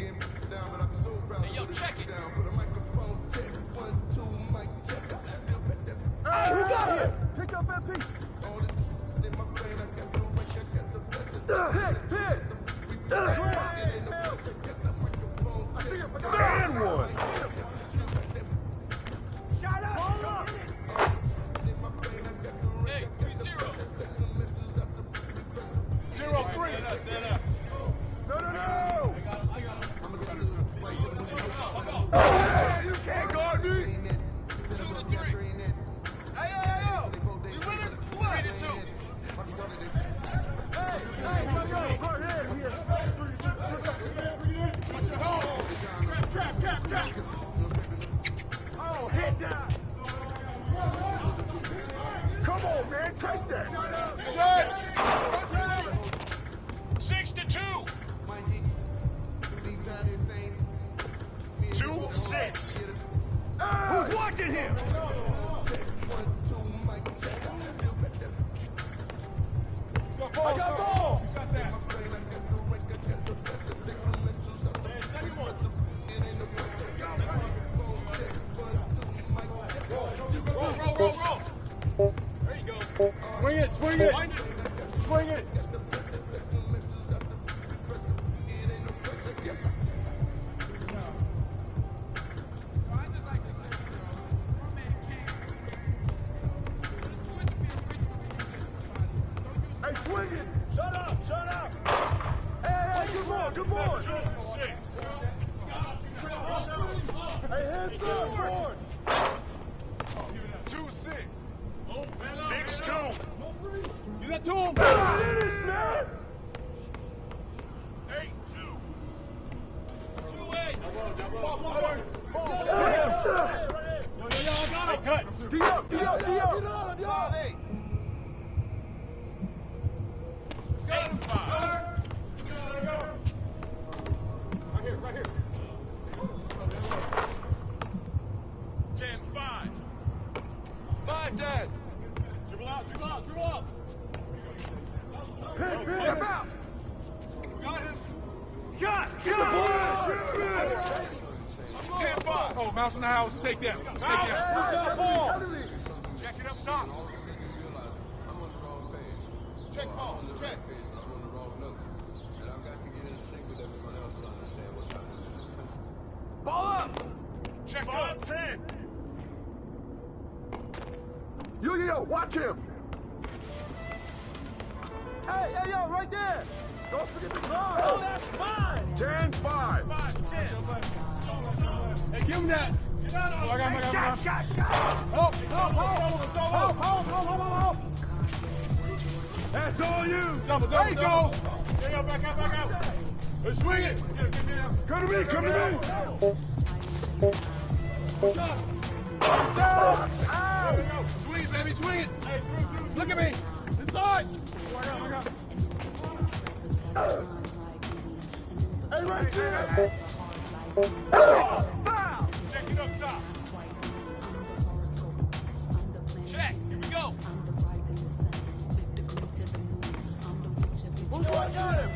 Hey, yo, check it. Hey, who got here? Pick up MP. Hit. I see him. And one. Shut up. Hey, 3-0. 0-3. No. Hey, you can't guard me. 2-3. Hey, yo. You winning? 3-2. Hey, hard head here. Watch your hole. Trap. Oh, head down. Come on, man, take that. Shut. 6-2. 2-6. Who's watching him? I got ball. Roll. There you go. Swing it. Swing it. Hey, swing it. Shut up. Hey, good boy. 6. Hey, hands up, board. 2-6. 6-2. You got 2 of them. Finish, man. 8-2. 2-8. Hey, cut. D up. 5-8. 8-5. Right here. 10-5. 5, Dad. Dribble out. Step out. Got him. Shot. Get the ball. 10-5. Oh, mouse in the house. Take them. Who's got the ball? Check it up top. Check ball. Check. Ball up. Check Ball up. 10. Yo, watch him. Hey, yo, right there. Don't forget the guard. Oh, that's mine. 10-5. 5-10. Hey, give him that. Oh, I got him. Shot. Hold. That's all you. Double. There you go. Back out. Let's swing it. Come to me. There we go. Swing it, baby. Swing it. Hey, look at me. Inside. Hey, right there. Foul. Check it up top. Check. Here we go. Who's watching him?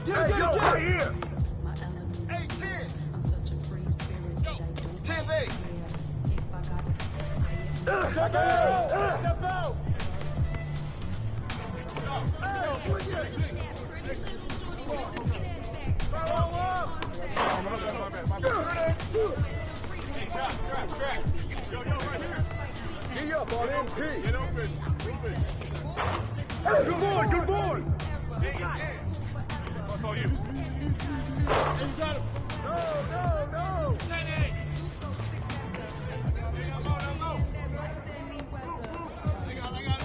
Get it, right here. 8-10. Yo. 10-8. Step out. Track. Yo, right here. Get up on MP. Get open. Hey, good boy. 8-10. That's all you. Hey, you got him. No. 10-8.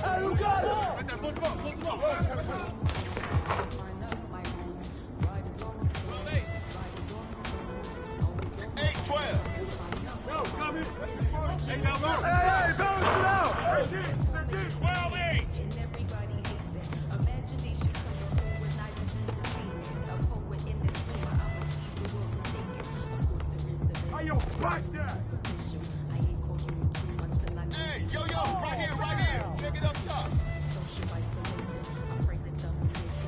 Hey, who got it? Right there. Push him up. 8-12. Yo, come here. Hey, now go. Hey, balance it out. 12-8. Hey, yo, back that. Hey, yo, right here. Check it up top.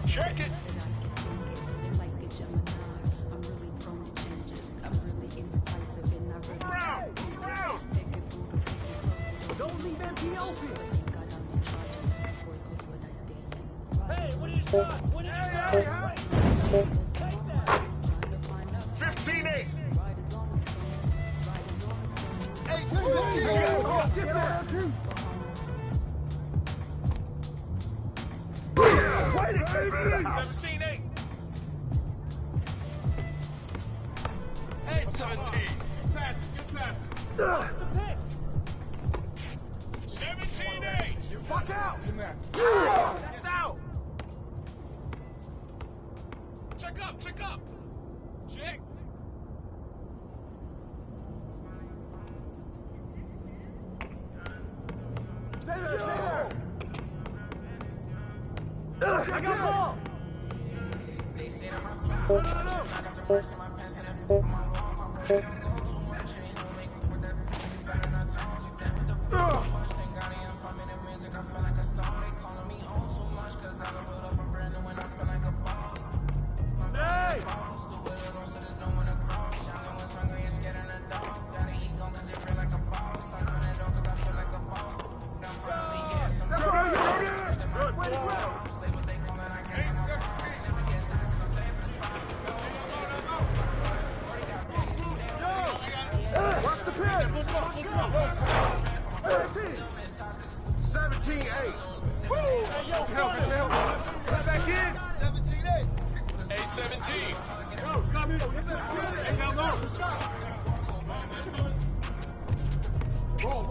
Check it. Don't leave empty open. Hey, what did you shot? What did you shot? Take that. 15-8. 8-15. Get there. 17-8. 8-17. What's the pick? 17-8. Watch out. That's out. Check up, check up. Check. Stay there, stay there. I got ball. They say that my flow, I got the mercy in my pants and my wall, my brother don't go too much, ain't he'll make me with that, you better not talk, you play with the too much, thank God he ain't from me, the music, I feel like a star, they calling me home too much, cause I done build up a brand new when I feel like a boss. Hey! Balls, do what it wants, so there's no one to cross, young and was hungry and scared in the dog, got a heat gon' cause it feel like a boss, I spin it on cause I feel like a boss, I'm finally getting some That's right, you heard it! Good, way to go! labels they calling, I guess I'm a Watch the pin! 17-8. Woo! Hey, yo, cut back in! 17-8. 8-17. Yo, come in. Hey, now low. Stop. Roll.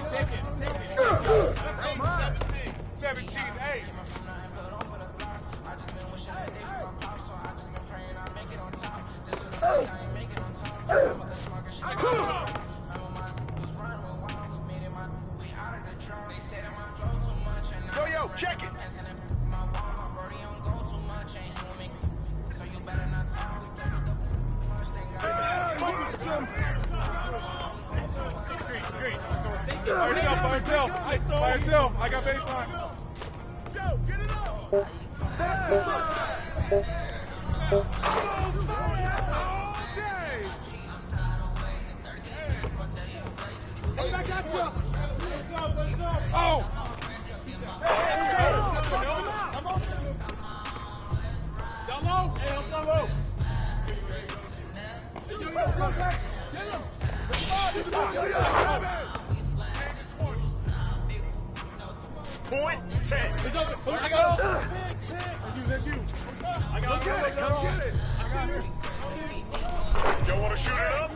Take it. 17-8. I just been wishing that day for my pop, so I just been praying I make it on top. This one the first time I make it on top. I'm a good smoker, shit. Remember my was running with wild, we made it my way out of the trunk. They say that my flow too much, and Yo, check it. My wall, my brody don't go too much, ain't he'll make so you better not talk. We play with the much, thank God. By yourself. I got baseline. Joe, get it up. I got you. Oh! Down low. Hey, I'm down low. Point 10. It's open. I got it. That's you. I got it. Come get it. I got it. Y'all want to shoot it up?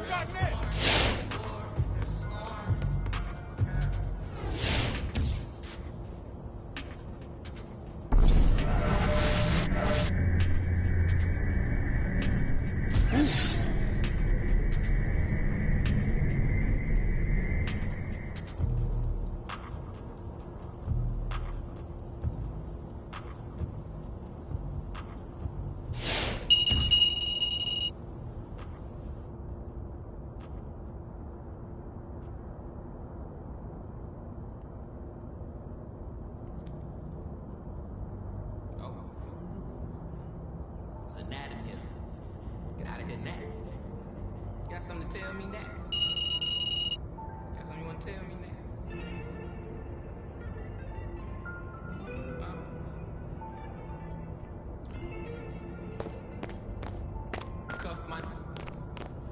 It's a gnat in here. Get out of here, gnat. You got something to tell me, gnat? Got something you want to tell me, gnat? Cuff my...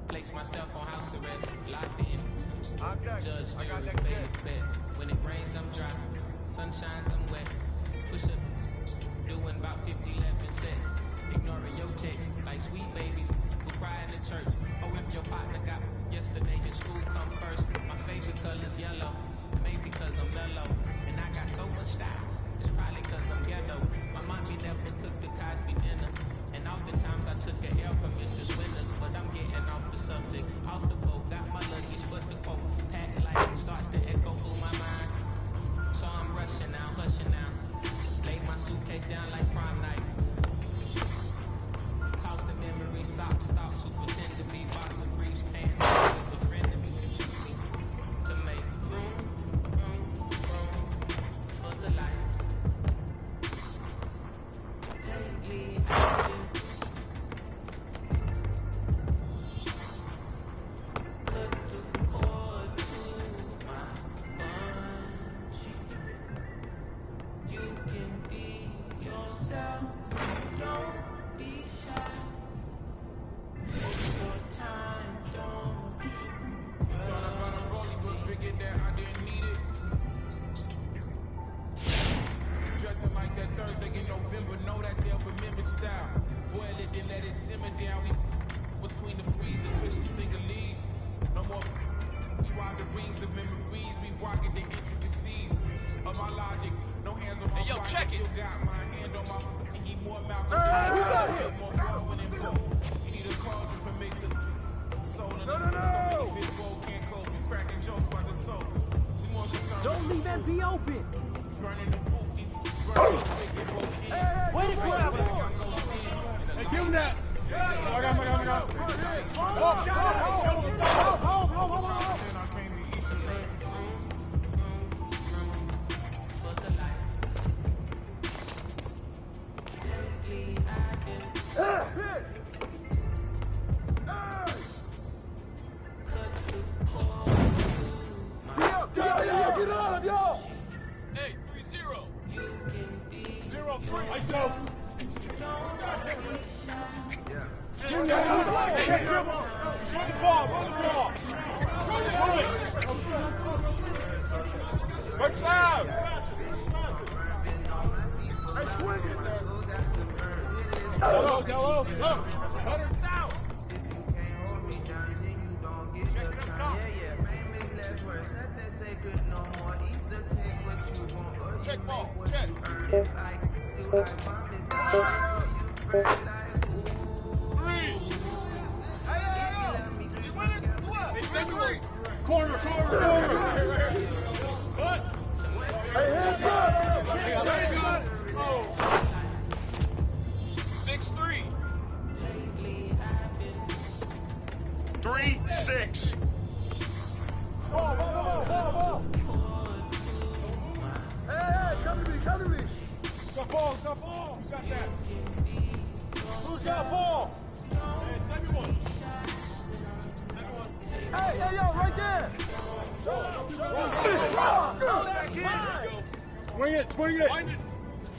Place myself on house arrest. Locked in. Judge, jury, bailiff, bet. When it rains, I'm dry. Sun shines, I'm wet. Push up. Doing about 50, 11 sets. Ignoring your text, like sweet babies who cry in the church. Oh, if your partner got yesterday, your school come first. My favorite color's yellow, maybe cause I'm mellow. And I got so much style, it's probably cause I'm ghetto. My mommy never cooked the Cosby dinner. And oftentimes I took an L from Mrs. Winters. But I'm getting off the subject, off the boat. Got my luggage, but the quote packed like it starts to echo through my mind. So I'm rushing now, hushing now. Laid my suitcase down like prom night. Tossing memory, socks, thoughts who pretend to be boxing briefs, pants, just a friend to me to make room for the yourself, don't be shy. Take your time, don't you? Thought about a rollie, but figured that I didn't need it. Dressing like that Thursday in November, know that they'll remember style. Boil it, then let it simmer down. We between the breeze, the twisted singlets. No more. We ride the rings of memories. We walking the intricacies of my logic. No hands on my Hey, yo, pocket, check it. still got my hand on my. And he more Malcolm. Hey, who's out here? More Darwin and Poe. You need a cauldron for mixing soul and No. so many fish bowl can't cope. You cracking jokes about the soul. We more concerned. Don't leave that be open. Burning the booth. Burning the wicked both ends. Way to grab it. Hey, give him that. I got him. For the light. Lately I've been cut to the core. Get on him, yo! Hey, 3-0. You can be 0-3. Let's go. Work loud. Hey, swing it! Dello. Butter south. Check ball. Check. Three. Hey. You winning? What? Big 3. Corner. What? Hey, hands up! 6-3. 3-6. Ball. Hey, come to me. Got ball. You got that. Who's got ball? Hey, second one. Hey, yo, right there! Swing it.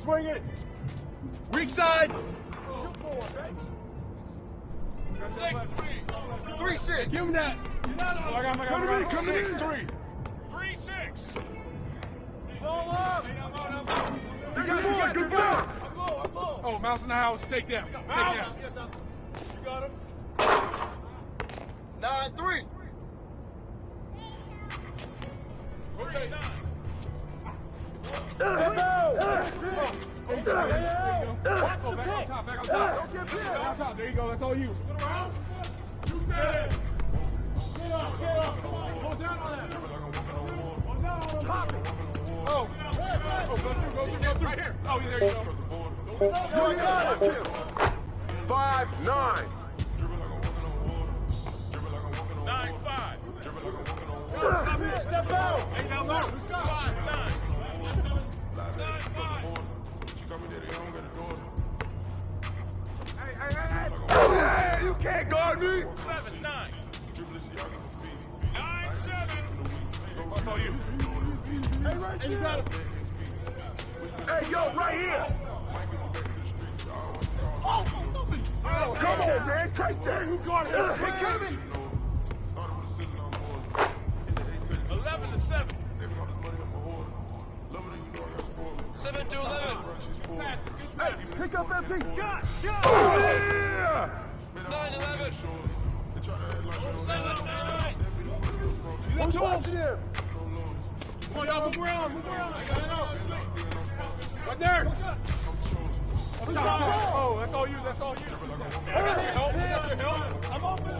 Swing it. Weak side. Good boy, baby. 6-3. 3-6. Give him that. I got him. 6-3. 3-6. Ball up. Good boy. Oh, Mouse in the house. Take them. You got him. 9-3. Okay. 9. Step out. Watch the pick. Back on top. Don't get bit. Back on top. There you go. That's all you. Around. You got it. Get up. Go down on that. Go down on him. Oh, go through. Right here. Oh, there you go. You got it. 5-9. 9-5. Step out. Hey, now look. 5-9. 9-5. Hey, you can't guard me. 7-9. 9-7. That's all you. Hey, right And you got there. him. Hey, yo, right here. Oh, come on, man. Take that. Who got it? Hey, Kevin. 11-7. 7-11. Hey, pick up MP. Shot. Oh, yeah. 9-11. 11-9. Who's watching him? Come on, y'all. Move around. Right there. Up top. Oh, that's all you. I got your help. I'm open.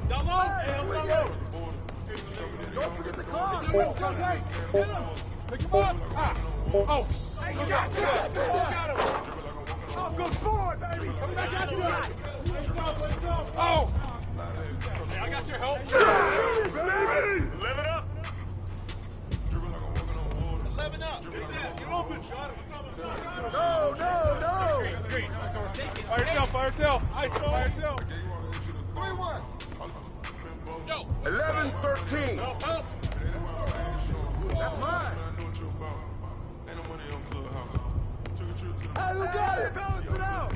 Down low. Down low. Don't forget the car. Pick him up. Oh. You got him. Oh, good boy, baby. Come back out to Oh. Hey, I got your help. Finish, baby. 11 up. 11 up. Get open. No. By yourself. By yourself. 3-1. Yo. 11-13. Help. That's mine. who got it? Balance it out.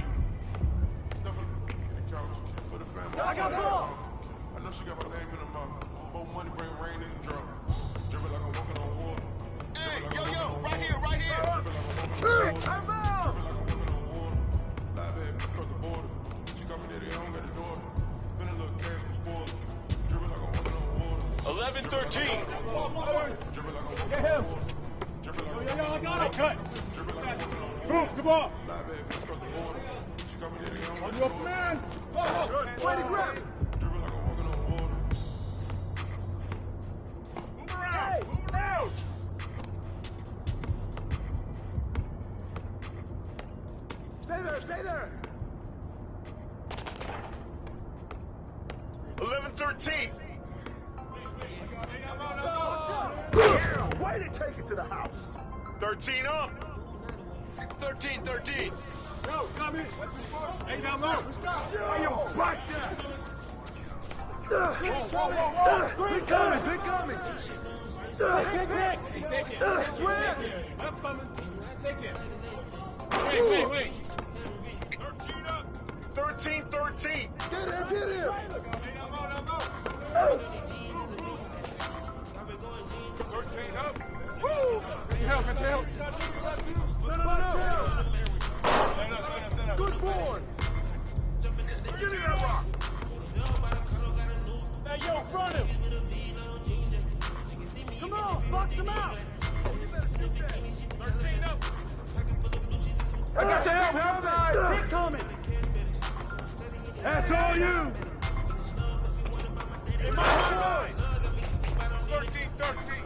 Stuff in the couch. For the family. I got ball. I know she got my name in her mouth. More money bring rain in the drum. Dripping like I'm walking on water. Hey, yo, right here, right here. I'm out. Dripping like I'm walking on water. Fly back across the border. She got me there, I don't got the daughter. Spend a little cash from spoiler. Dripping like I'm walking on water. 11-13. Dripping like I'm walking on water. Dripping like I'm Yo, I got it. Cut. dripping like I'm walking on water. Move, come on. Fly back across the border. She got me there, I don't got the Up, daughter. man. Way to grab it. Dripping like I'm walking on water. Move around. Move around. Stay there. Stay there. 11-13. Yeah, way to take it to the house. 13 up. 13-13. Yo, come in. Hey, now move. Yo, right there. Screen coming. Screen coming. Big coming. Kick. Take it. Swift. I'm coming. Take it. Wait. 13 up. 13-13. Get him. Woo! Get your help. No. Good board. Give me that rock. Hey, yo, front him. Come on, box him out. 13 up. I got your help outside. Keep coming. That's all you. In my line. 13-13.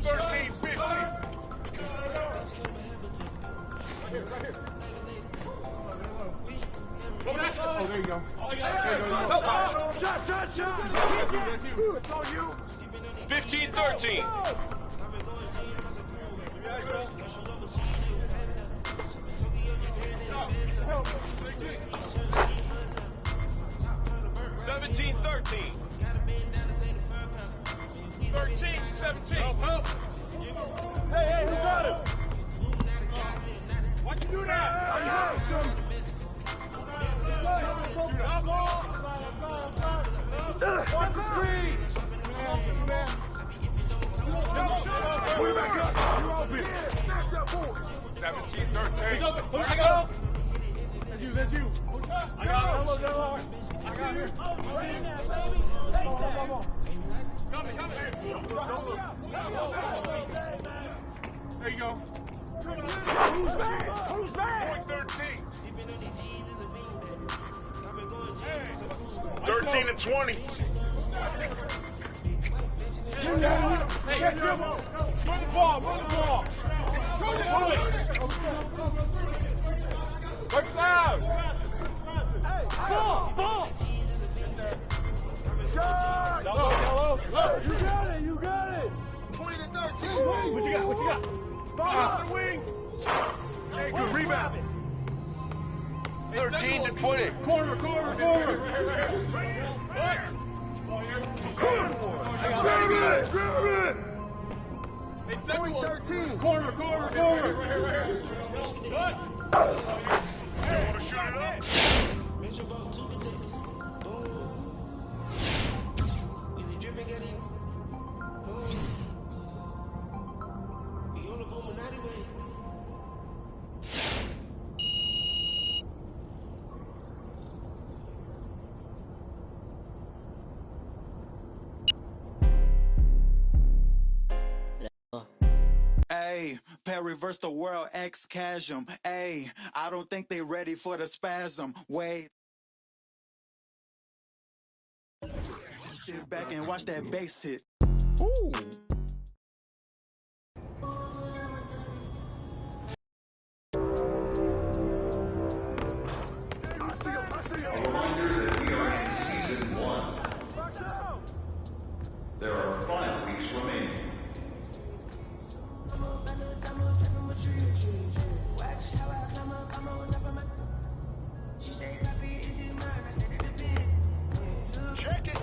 15-13. 13-15. Oh, there you go. Shot. That's you. It's all you. 15-13. Seventeen, 13. 13-17. Hey, who got him? Why'd you do that? Watch the screen. Put it back up. You're open. Snap that board. 17-13. I got it. That's you. I got it. I got it. Coming. There you go. Who's back? Point 13. 13-20. Hey, run the ball. Work loud. Ball. Shot. Yellow. You got it. 20-13. What you got? Ball off the wing. Hey, good rebound. 13-20. Corner. Grab it. Point 13. Corner. Want to shoot it up? Ayy, reverse the world, X-Chasm. Ayy, I don't think they ready for the spasm. Wait. Sit back and watch that bass hit. Ooh. I see him. A reminder that we are in season 1. There are 5 weeks remaining. Check it.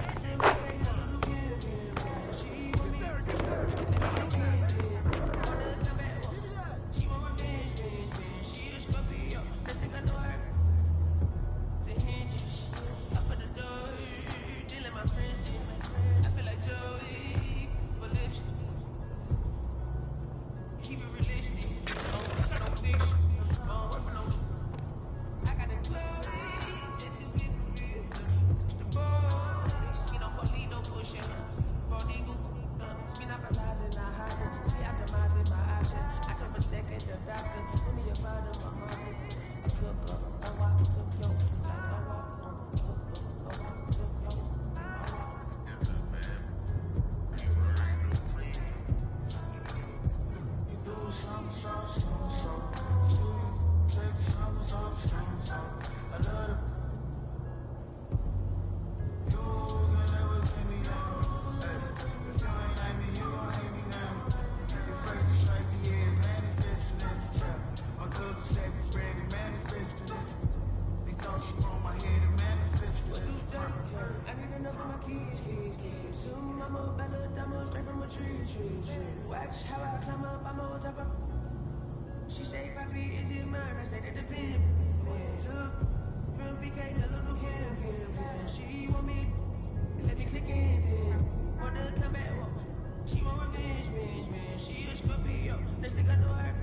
I'm a better demo straight from a tree. Watch how I climb up, I'm on top of. She say, Papi, is it mine? I say, that depends. Yeah, look, from BK to little Kim. She want me, let me click in then. Want to come back, she want revenge, man. She a Scorpio, next thing I know her.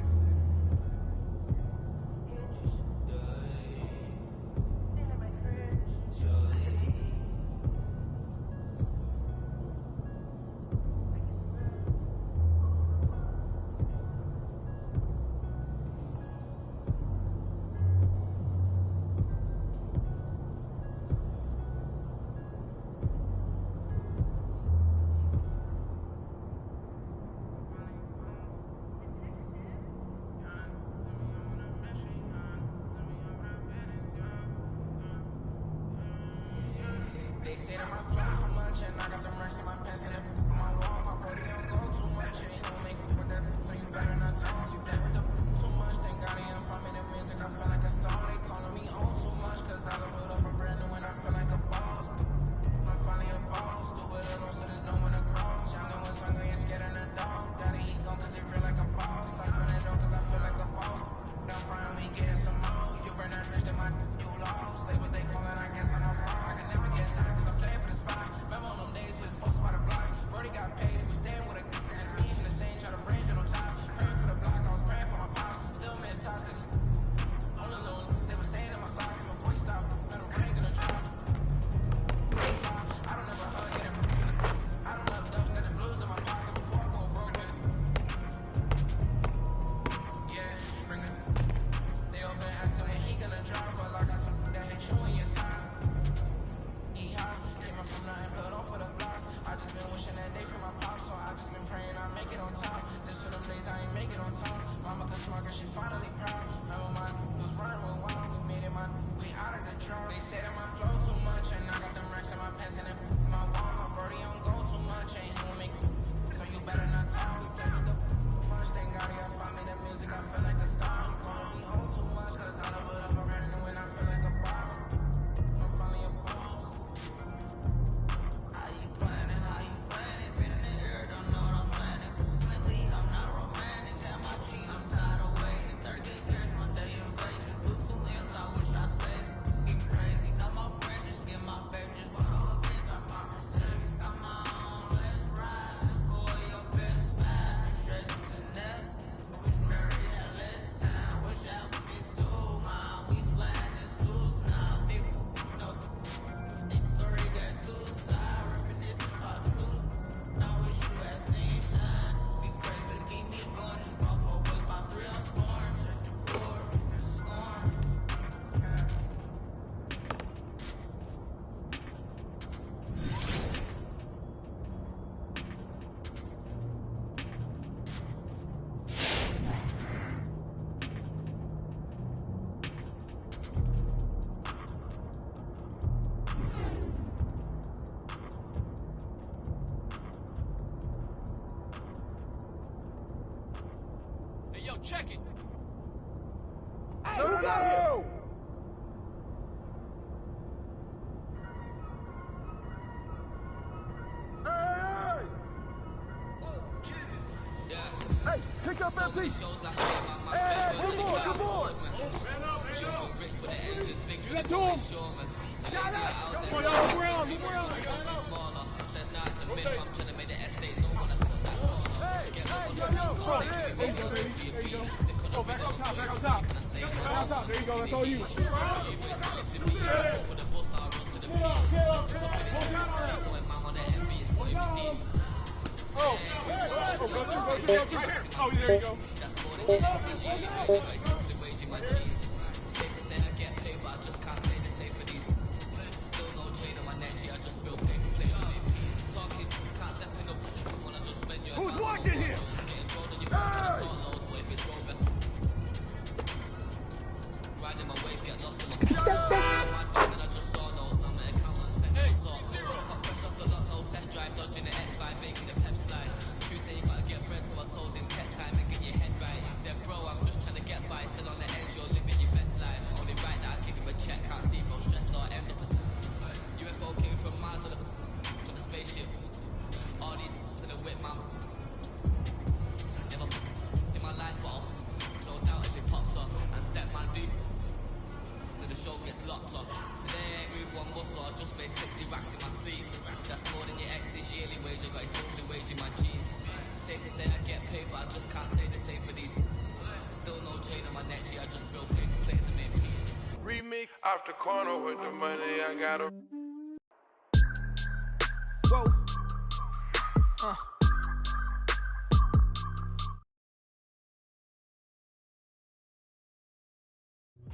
They say that my flow too much and I got the racks in my pants and my wall, my body don't go too much and he don't make with that, so you better not tone. You play with the too much, then got it in front of the music, I feel like a star. They calling me on too much, cause I leveled up a brand new and I feel like a boss. I'm finally a boss, do it alone so there's no one to cross. Young and was hungry and scared of the dog. Daddy, he gone cause he feel like a boss. I spin it on cause I feel like a boss. Now finally getting some more. You burn that bitch, then my you lost. Labels they calling, I guess I'm a rock. I can never get time cause I'm playing for the spot. Remember on them days we was posted by the block. Brody got paid, he was staying with a that's me and the same, try to range on top. Praying for the block, I was praying for my pops. Still miss ties cause it's on the loan. They was staying in my socks before he stopped. Metal rain gonna drop. I don't ever hug it. I don't love dubs, got the blues in my pocket before I go broke with it. Yeah, bring it. They all been asking when he gonna drop, but I got something that hit you in your time. He high, came up from nothing, put on for the block. I just been wishing that day for my pop, so I just been praying I make it on top. This for them days I ain't make it on top. Mama could smart cause she finally proud. Remember my was running with wild, we made it we out of the drought. They say that my flow too much, and I got them racks in my pants and my wall, my brody don't go too much, and he don't make so you better not talk. We play with the much, thank God he find me the music, I feel like a star. He calling me on too much, cause I leveled up a brand new and I feel like a boss. I'm finally a boss. How you planning? Been in the air, don't know what I'm planning. Lately, I'm not romantic, got my cheese, I'm tired of waiting. 30 good cash, one day in Vegas. Do 2 M's, I wish I said. Getting crazy, no more friends, just get my baby. Just bought all the bins, I bought Mercedes. Got my own, let's ride. For your best five, stretches and that. Wish Mary had less time, wish I would get 2 mine. We sliding in suits now, big no. This story got 2 sides, reminiscing about truth. I wish you had seen shine. Be crazy to keep me going, just bought 4 wheels, about 3 on 4. Check the board, and scorn. Hey, yo, check it. No, no, no! Hey, pick up that piece! Hey, good boy, good boy! You got 2 of them. Shut up! Come on, y'all, move around. There you go, baby. There you go. Oh, back on top. Back on top. There you go. That's all you. Oh, there you go. Who's watching here? Hey! True say you gotta get bread, so I told him, take time and get your head right. He said, bro, I'm just trying to get by. wage, I got his monthly wage in my G. Safe to say I get paid, but I just can't say the same for these. Still no chain on my neck, G, I just build paper planes and make peas. Remix off the corner with the money I got a. Whoa.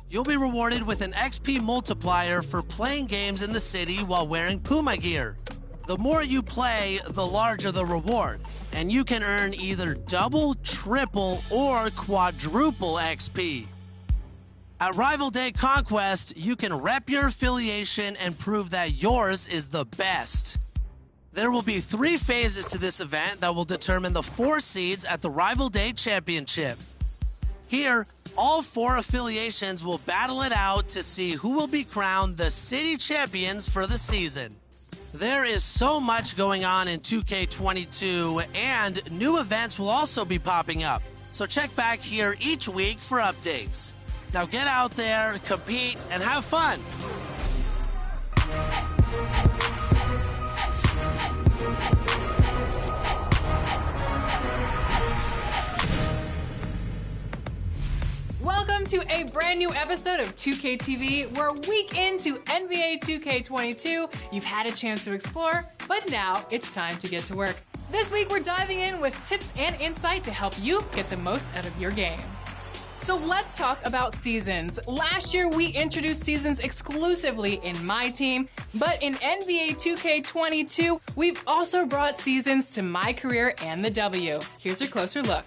You'll be rewarded with an XP multiplier for playing games in the city while wearing Puma gear. The more you play, the larger the reward, and you can earn either double, triple, or quadruple XP. At Rival Day Conquest, you can rep your affiliation and prove that yours is the best. There will be 3 phases to this event that will determine the 4 seeds at the Rival Day Championship. Here, all 4 affiliations will battle it out to see who will be crowned the city champions for the season. There is so much going on in 2K22, and new events will also be popping up. So check back here each week for updates. Now get out there, compete, and have fun. Welcome to a brand new episode of 2K TV, where week into NBA 2K22, you've had a chance to explore, but now it's time to get to work. This week we're diving in with tips and insight to help you get the most out of your game. So let's talk about seasons. Last year we introduced seasons exclusively in my team, but in NBA 2K22, we've also brought seasons to my career and the W. Here's a closer look.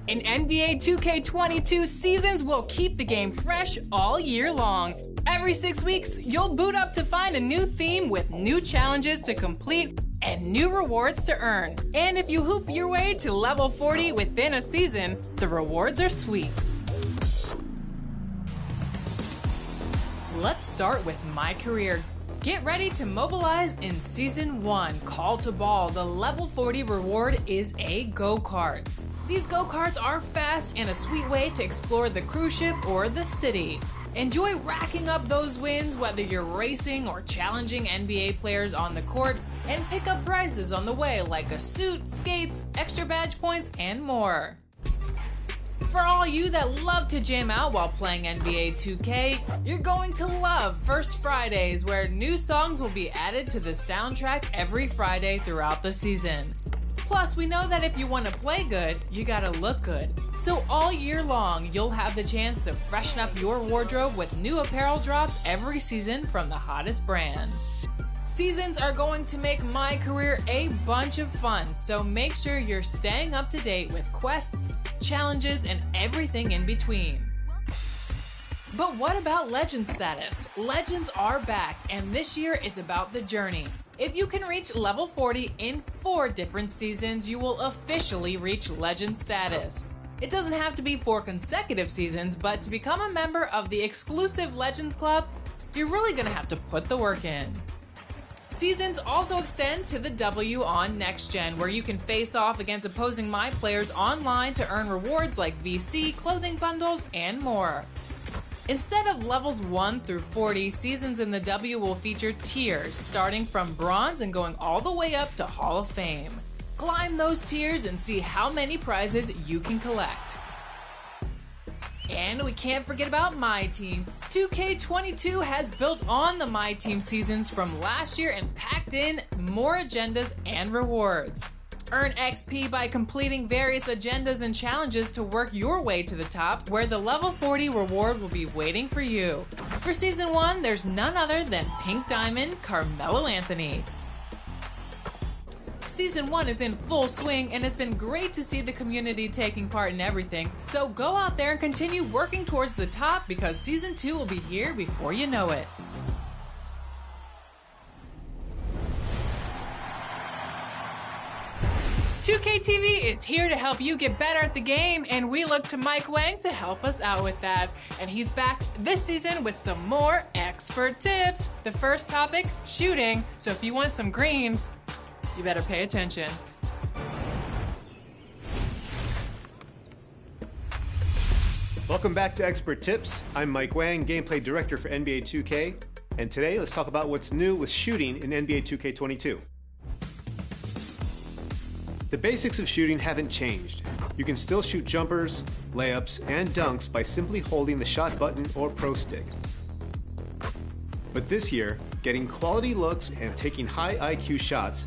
In NBA 2K22, seasons will keep the game fresh all year long. Every 6 weeks, you'll boot up to find a new theme with new challenges to complete and new rewards to earn. And if you hoop your way to level 40 within a season, the rewards are sweet. Let's start with my career. Get ready to mobilize in Season 1, Call to Ball. The level 40 reward is a go-kart. These go-karts are fast and a sweet way to explore the cruise ship or the city. Enjoy racking up those wins whether you're racing or challenging NBA players on the court, and pick up prizes on the way like a suit, skates, extra badge points, and more. For all you that love to jam out while playing NBA 2K, you're going to love First Fridays, where new songs will be added to the soundtrack every Friday throughout the season. Plus, we know that if you want to play good, you gotta look good. So all year long, you'll have the chance to freshen up your wardrobe with new apparel drops every season from the hottest brands. Seasons are going to make my career a bunch of fun, so make sure you're staying up to date with quests, challenges, and everything in between. But what about Legend status? Legends are back, and this year it's about the journey. If you can reach level 40 in 4 different seasons, you will officially reach Legend status. It doesn't have to be 4 consecutive seasons, but to become a member of the exclusive Legends Club, you're really gonna have to put the work in. Seasons also extend to the W on Next Gen, where you can face off against opposing my players online to earn rewards like VC, clothing bundles, and more. Instead of levels 1 through 40, seasons in the W will feature tiers, starting from bronze and going all the way up to Hall of Fame. Climb those tiers and see how many prizes you can collect. And we can't forget about My Team. 2K22 has built on the My Team seasons from last year and packed in more agendas and rewards. Earn XP by completing various agendas and challenges to work your way to the top, where the level 40 reward will be waiting for you. For Season 1, there's none other than Pink Diamond Carmelo Anthony. Season 1 is in full swing, and it's been great to see the community taking part in everything, so go out there and continue working towards the top, because Season 2 will be here before you know it. $2K is here to help you get better at the game, and we look to Mike Wang to help us out with that. And he's back this season with some more expert tips. The first topic, shooting. So if you want some greens, you better pay attention. Welcome back to Expert Tips. I'm Mike Wang, Gameplay Director for NBA 2K, and today let's talk about what's new with shooting in NBA 2K22. The basics of shooting haven't changed. You can still shoot jumpers, layups, and dunks by simply holding the shot button or pro stick. But this year, getting quality looks and taking high IQ shots.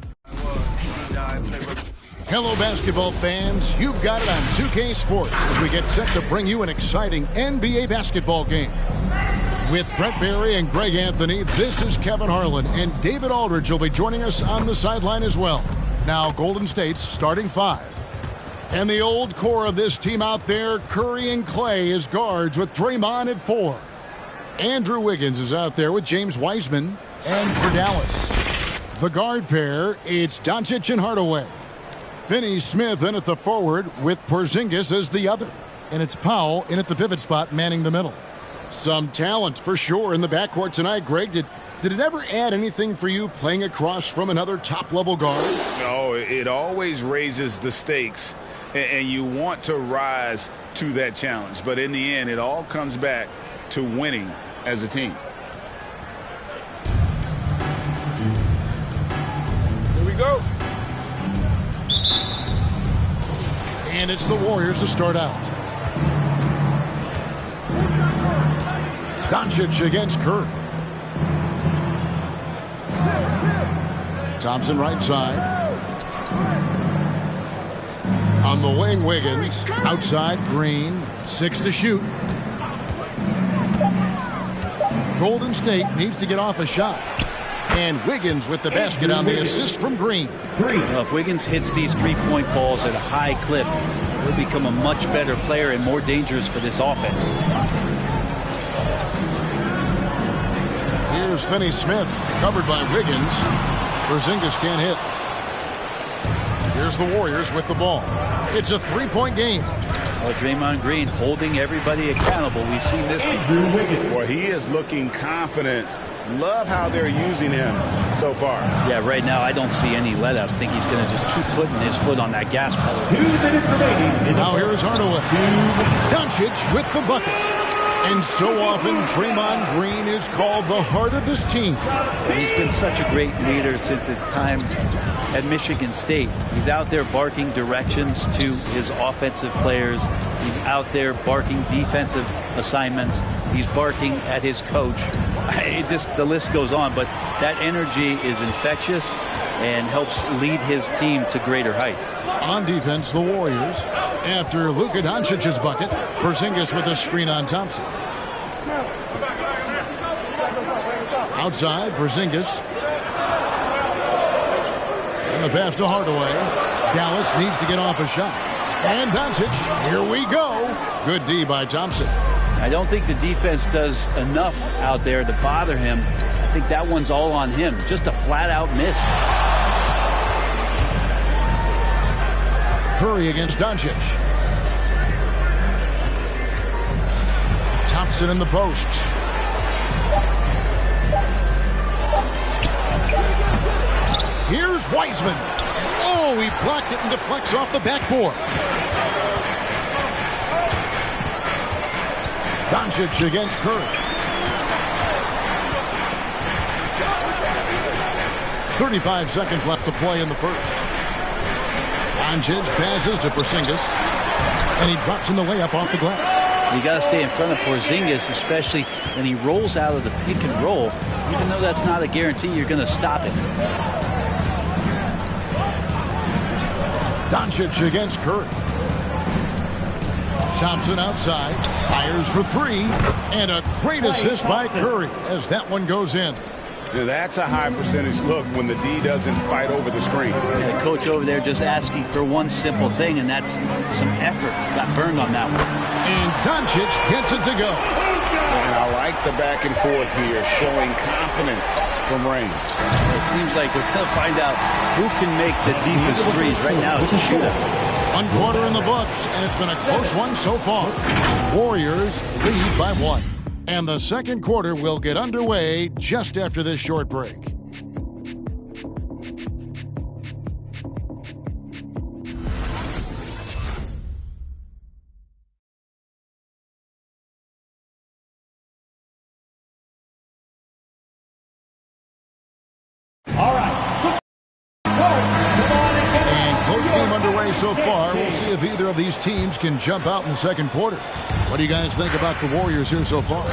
Hello, basketball fans. You've got it on 2K Sports as we get set to bring you an exciting NBA basketball game. With Brent Barry and Greg Anthony, this is Kevin Harlan, and David Aldridge will be joining us on the sideline as well. Now, Golden State's starting five. And the old core of this team out there, Curry and Clay as guards with Draymond at 4. Andrew Wiggins is out there with James Wiseman. And for Dallas, the guard pair, it's Doncic and Hardaway. Finney-Smith in at the forward with Porzingis as the other. And it's Powell in at the pivot spot manning the middle. Some talent for sure in the backcourt tonight, Greg. Did it ever add anything for you playing across from another top-level guard? No, it always raises the stakes, and you want to rise to that challenge. But in the end, it all comes back to winning as a team. Here we go. And it's the Warriors to start out. Doncic against Curry. Thompson right side. On the wing, Wiggins. Outside, Green. 6 to shoot. Golden State needs to get off a shot. And Wiggins with the basket on the assist from Green. Well, if Wiggins hits these three-point balls at a high clip, he'll become a much better player and more dangerous for this offense. Here's Finney-Smith, covered by Wiggins. Porzingis can't hit. Here's the Warriors with the ball. It's a three-point game. Well, Draymond Green holding everybody accountable. We've seen this before. Boy, he is looking confident. Love how they're using him so far. Yeah, right now I don't see any let up. I think he's going to just keep putting his foot on that gas pedal. 2 minutes remaining. Now here's Hardaway. Doncic with the bucket. And so often Draymond Green is called the heart of this team. He's been such a great leader since his time at Michigan State. He's out there barking directions to his offensive players. He's out there barking defensive assignments. He's barking at his coach. The list goes on, but that energy is infectious and helps lead his team to greater heights. On defense, the Warriors. After Luka Doncic's bucket, Porzingis with a screen on Thompson. Outside, Porzingis. And the pass to Hardaway. Dallas needs to get off a shot. And Doncic, here we go. Good D by Thompson. I don't think the defense does enough out there to bother him. I think that one's all on him. Just a flat-out miss. Curry against Doncic. Thompson in the post. Here's Wiseman. Oh, he blocked it and deflects off the backboard. Doncic against Curry. 35 seconds left to play in the first. Doncic passes to Porzingis, and he drops in the layup off the glass. You got to stay in front of Porzingis, especially when he rolls out of the pick and roll. Even though that's not a guarantee, you're going to stop it. Doncic against Curry. Thompson outside, fires for 3, and a great assist by Curry as that one goes in. Now that's a high percentage look when the D doesn't fight over the screen. Yeah, the coach over there just asking for one simple thing, and that's some effort. Got burned on that one. And Doncic gets it to go. And I like the back and forth here, showing confidence from range. It seems like we're going to find out who can make the deepest threes. Right now it's a shootout. 1 quarter in the books, and it's been a close one so far. Warriors lead by 1. And the second quarter will get underway just after this short break. All right. And close game underway so far. We'll see if either of these teams can jump out in the second quarter. What do you guys think about the Warriors here so far?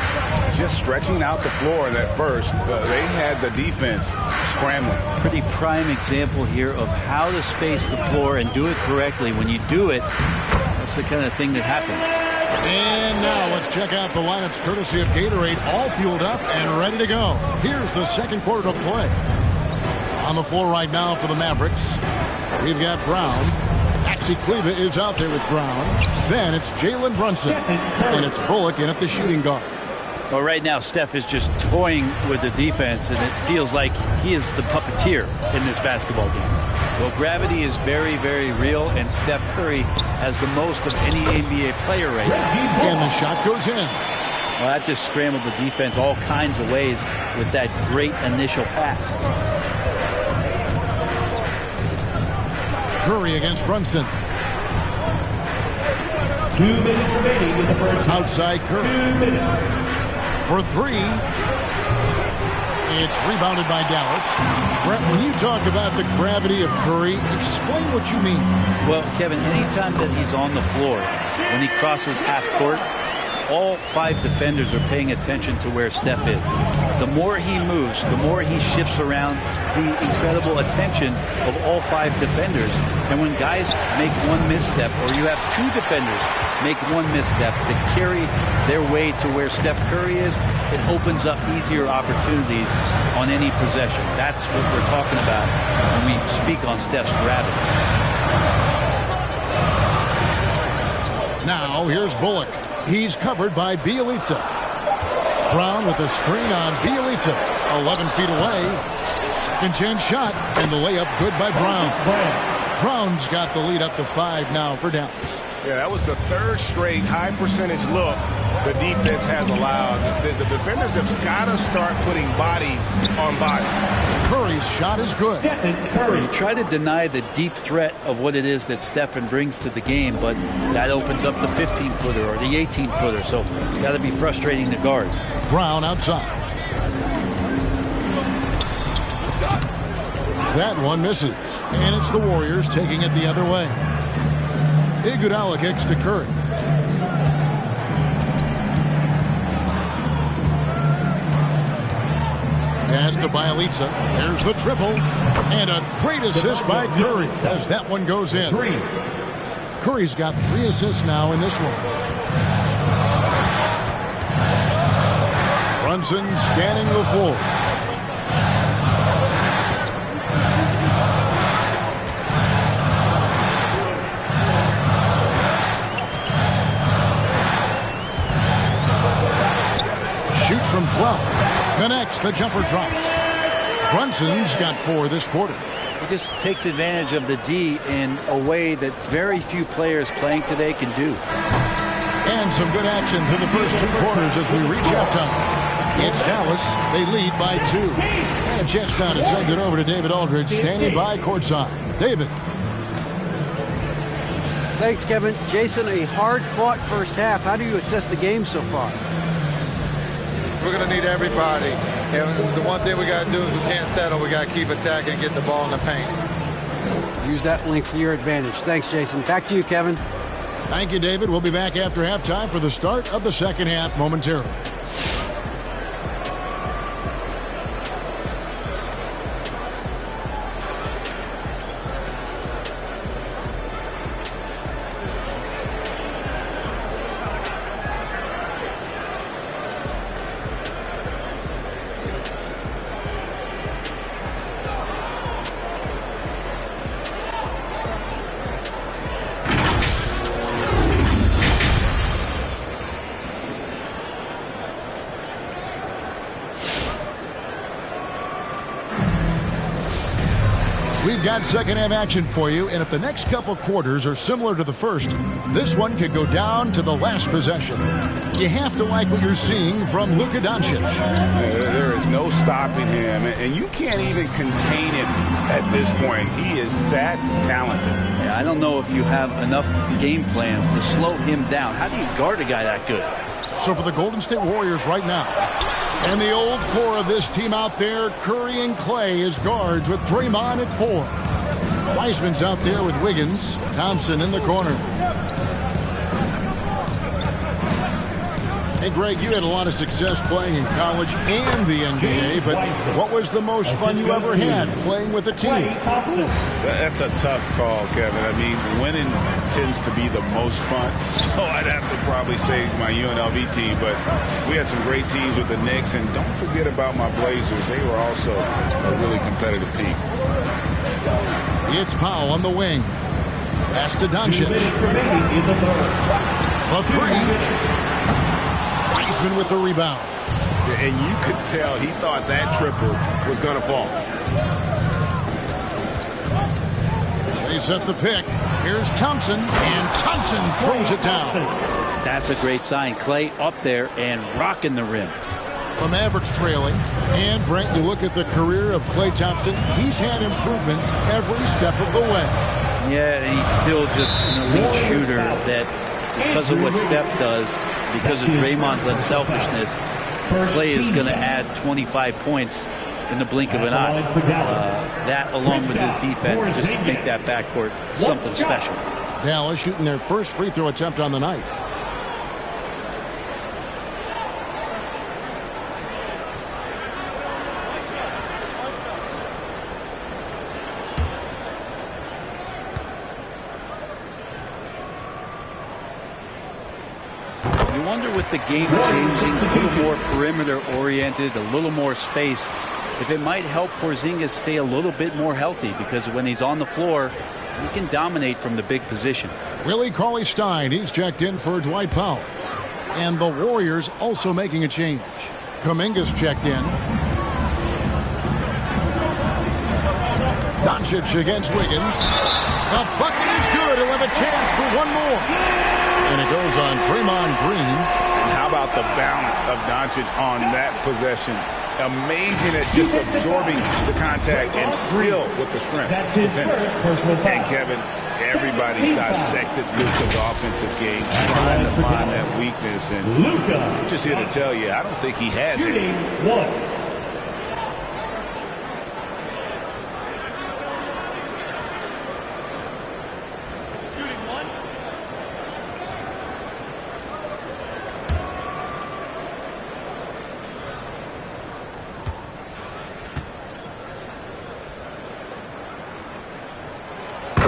Just stretching out the floor at first. They had the defense scrambling. Pretty prime example here of how to space the floor and do it correctly. When you do it, that's the kind of thing that happens. And now let's check out the lineups courtesy of Gatorade, all fueled up and ready to go. Here's the second quarter to play. On the floor right now for the Mavericks, we've got Brown. Maxi Kleber is out there with Brown. Then it's Jalen Brunson. And it's Bullock in at the shooting guard. Well, right now, Steph is just toying with the defense, and it feels like he is the puppeteer in this basketball game. Well, gravity is very, very real, and Steph Curry has the most of any NBA player right now. And the shot goes in. Well, that just scrambled the defense all kinds of ways with that great initial pass. Curry against Brunson. 2 minutes remaining in the first. Outside Curry. 2 minutes. For three. It's rebounded by Dallas. Brett, when you talk about the gravity of Curry, explain what you mean. Well, Kevin, anytime that he's on the floor, when he crosses half court, all 5 defenders are paying attention to where Steph is. The more he moves, the more he shifts around, the incredible attention of all 5 defenders. And when guys make one misstep, or you have 2 defenders make one misstep to carry their way to where Steph Curry is, it opens up easier opportunities on any possession. That's what we're talking about when we speak on Steph's gravity. Now here's Bullock. He's covered by Bielitsa. Brown with a screen on Bielitsa. 11 feet away. Second chance shot. And the layup good by Brown. Brown's got the lead up to 5 now for Dallas. Yeah, that was the 3rd straight high percentage look the defense has allowed. The defenders have got to start putting bodies on bodies. Curry's shot is good. You try to deny the deep threat of what it is that Stephen brings to the game, but that opens up the 15-footer or the 18-footer, so it's got to be frustrating to guard. Brown outside. That one misses, and it's the Warriors taking it the other way. Iguodala kicks to Curry. Pass to Bielitsa. There's the triple. And a great assist by Curry as that one goes in. Curry's got 3 assists now in this one. Brunson scanning the floor. Shoots from 12. Connects. The jumper drops. Brunson's got 4 this quarter. He just takes advantage of the D in a way that very few players playing today can do. And some good action through the first 2 quarters as we reach halftime. It's Dallas. They lead by 2. And a chance now to send it over to David Aldridge, standing by courtside. David. Thanks, Kevin. Jason, a hard-fought first half. How do you assess the game so far? We're going to need everybody. And the one thing we got to do is we can't settle. We got to keep attacking and get the ball in the paint. Use that length to your advantage. Thanks, Jason. Back to you, Kevin. Thank you, David. We'll be back after halftime for the start of the second half momentarily. We've got second half action for you, and if the next couple quarters are similar to the first, this one could go down to the last possession. You have to like what you're seeing from Luka Doncic. There is no stopping him, and you can't even contain him at this point. He is that talented. Yeah, I don't know if you have enough game plans to slow him down. How do you guard a guy that good? So for the Golden State Warriors right now, And the old core of this team out there, Curry and Clay as guards with Draymond at 4. Wiseman's out there with Wiggins. Thompson in the corner. Hey, Greg, you had a lot of success playing in college and the NBA, but what was the most fun you ever had playing with a team? That's a tough call, Kevin. I mean, winning tends to be the most fun, so I'd have to probably say my UNLV team, but we had some great teams with the Knicks, and don't forget about my Blazers. They were also a really competitive team. It's Powell on the wing. Pass to Doncic. A three. Wiseman with the rebound. And you could tell he thought that triple was going to fall. They set the pick. Here's Thompson, and Thompson throws it down. That's a great sign. Clay up there and rocking the rim. The Mavericks trailing. And, Brent, you look at the career of Klay Thompson. He's had improvements every step of the way. Yeah, and he's still just an elite shooter that, because of what Steph does, because of Draymond's unselfishness, Clay is going to add 25 points in the blink of an eye. That, along with his defense, just make that backcourt something special. Dallas shooting their first free throw attempt on the night. With the game changing, a little more perimeter oriented, a little more space, if it might help Porzingis stay a little bit more healthy, because when he's on the floor, he can dominate from the big position. Willie Cauley-Stein, he's checked in for Dwight Powell. And the Warriors also making a change. Kuminga's checked in. Doncic against Wiggins. The bucket is good. He'll have a chance for one more. And it goes on Draymond Green. And how about the balance of Doncic on that possession? Amazing at just absorbing the contact and still with the strength to finish. And Kevin, everybody's dissected Luka's offensive game, trying to find that weakness. And I'm just here to tell you, I don't think he has it.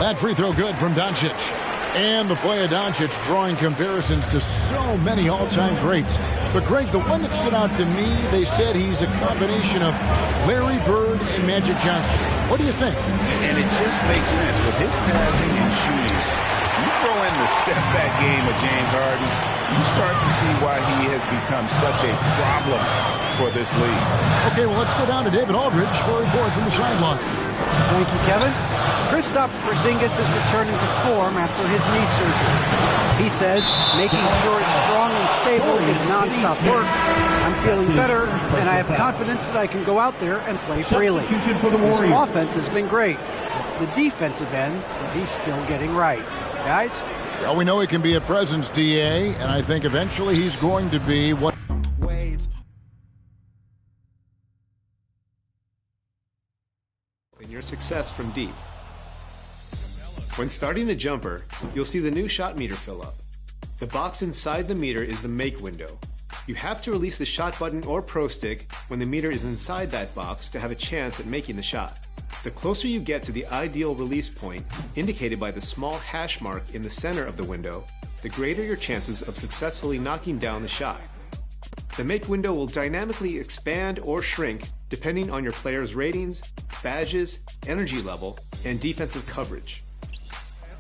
That free throw good from Doncic. And the play of Doncic drawing comparisons to so many all-time greats. But, Greg, the one that stood out to me, they said he's a combination of Larry Bird and Magic Johnson. What do you think? And it just makes sense. With his passing and shooting, you throw in the step-back game of James Harden, you start to see why he has become such a problem for this league. Okay, well, let's go down to David Aldridge for a report from the sideline. Thank you, Kevin. Kristaps Porzingis is returning to form after his knee surgery. He says making sure it's strong and stable is nonstop work. I'm feeling better, and I have confidence that I can go out there and play freely. His offense has been great. It's the defensive end that he's still getting right. Guys? Well, we know he can be a presence, DA, and I think eventually he's going to be what... And your success from deep. When starting a jumper, you'll see the new shot meter fill up. The box inside the meter is the make window. You have to release the shot button or pro stick when the meter is inside that box to have a chance at making the shot. The closer you get to the ideal release point, indicated by the small hash mark in the center of the window, the greater your chances of successfully knocking down the shot. The make window will dynamically expand or shrink depending on your player's ratings, badges, energy level, and defensive coverage.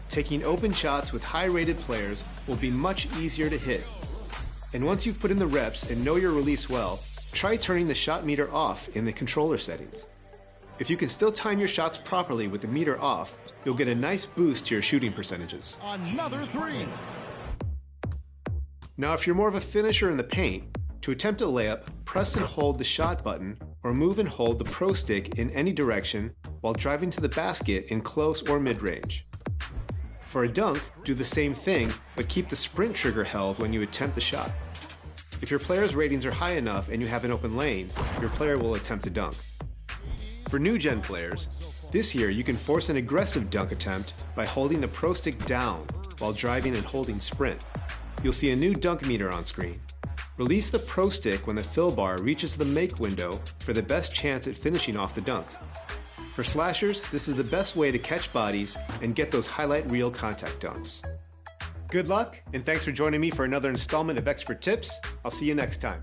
Taking open shots with high-rated players will be much easier to hit. And once you've put in the reps and know your release well, try turning the shot meter off in the controller settings. If you can still time your shots properly with the meter off, you'll get a nice boost to your shooting percentages. Another three. Now, if you're more of a finisher in the paint, to attempt a layup, press and hold the shot button or move and hold the pro stick in any direction while driving to the basket in close or mid-range. For a dunk, do the same thing, but keep the sprint trigger held when you attempt the shot. If your player's ratings are high enough and you have an open lane, your player will attempt to dunk. For new gen players, this year you can force an aggressive dunk attempt by holding the Pro Stick down while driving and holding sprint. You'll see a new dunk meter on screen. Release the Pro Stick when the fill bar reaches the make window for the best chance at finishing off the dunk. For slashers, this is the best way to catch bodies and get those highlight reel contact dunks. Good luck, and thanks for joining me for another installment of Expert Tips. I'll see you next time.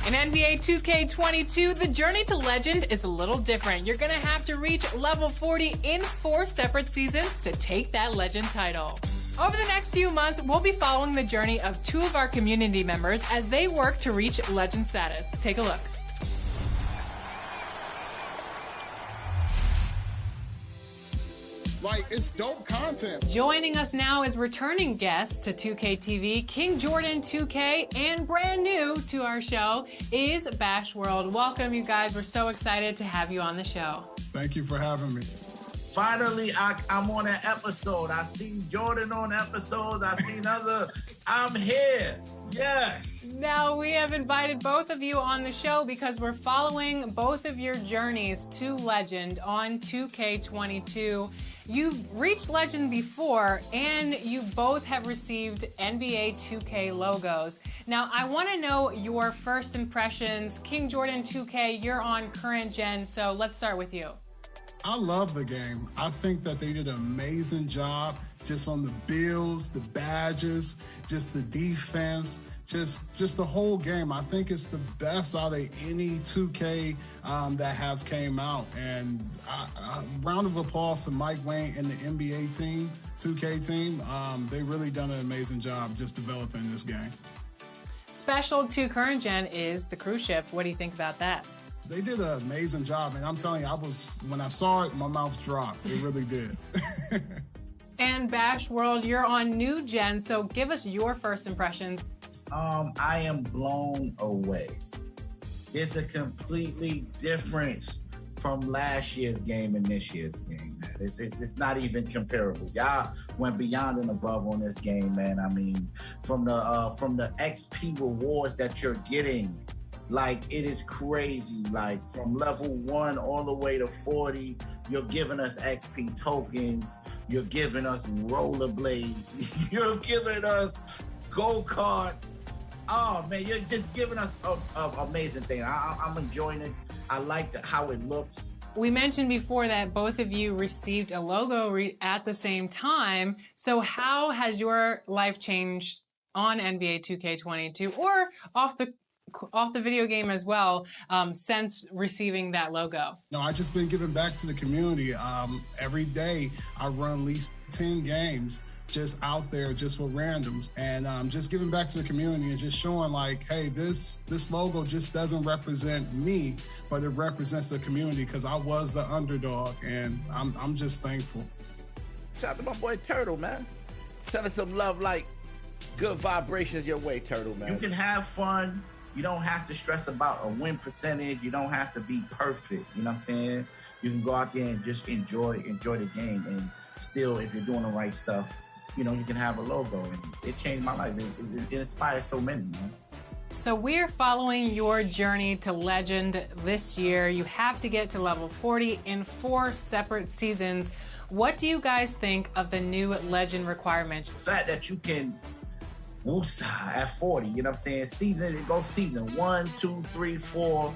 In NBA 2K22, the journey to legend is a little different. You're going to have to reach level 40 in 4 separate seasons to take that legend title. Over the next few months, we'll be following the journey of 2 of our community members as they work to reach legend status. Take a look. Like, it's dope content. Joining us now as returning guests to 2K TV, King Jordan 2K, and brand new to our show is Bash World. Welcome, you guys. We're so excited to have you on the show. Thank you for having me. Finally, I'm on an episode. I seen Jordan on episodes. I seen other. I'm here. Yes. Now, we have invited both of you on the show because we're following both of your journeys to legend on 2K22. You've reached legend before, and you both have received NBA 2K logos. Now, I want to know your first impressions. King Jordan 2K, you're on current gen, so let's start with you. I love the game. I think that they did an amazing job just on the builds, the badges, just the defense, just the whole game. I think it's the best out of any 2K that has came out. And round of applause to Mike Wayne and the NBA team, 2K team. They really done an amazing job just developing this game. Special to current gen is the cruise ship. What do you think about that? They did an amazing job, and I'm telling you, when I saw it, my mouth dropped. It really did. And Bash World, you're on new gen, so give us your first impressions. I am blown away. It's a completely difference from last year's game and this year's game, man. It's not even comparable. Y'all went beyond and above on this game, man. I mean, from the XP rewards that you're getting, like, it is crazy. Like, from level 1 all the way to 40, you're giving us XP tokens, you're giving us rollerblades, you're giving us go-karts. Oh man, you're just giving us an amazing thing. I'm enjoying it. I like how it looks. We mentioned before that both of you received a logo at the same time. So how has your life changed on NBA 2K22 or off the video game as well since receiving that logo? No, I just been giving back to the community. Every day I run at least 10 games just out there just with randoms, and just giving back to the community and just showing like, hey, this logo just doesn't represent me, but it represents the community because I was the underdog, and I'm just thankful. Shout out to my boy Turtle, man. Sending some love, like good vibrations your way, Turtle, man. You can have fun. You don't have to stress about a win percentage. You don't have to be perfect. You know what I'm saying? You can go out there and just enjoy the game, and still, if you're doing the right stuff, you know, you can have a logo, and it changed my life. It inspires so many, man. So we're following your journey to legend this year. You have to get to level 40 in 4 separate seasons. What do you guys think of the new legend requirements? The fact that you can woosah at 40, you know what I'm saying? It goes season 1, 2, 3, 4.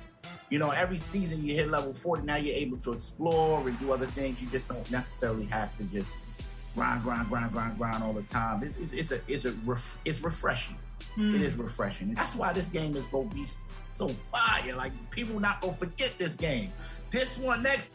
You know, every season you hit level 40, now you're able to explore and do other things. You just don't necessarily have to just grind all the time. It's refreshing. It is refreshing. That's why this game is gonna be so fire. Like, people not gonna forget this game. This one next,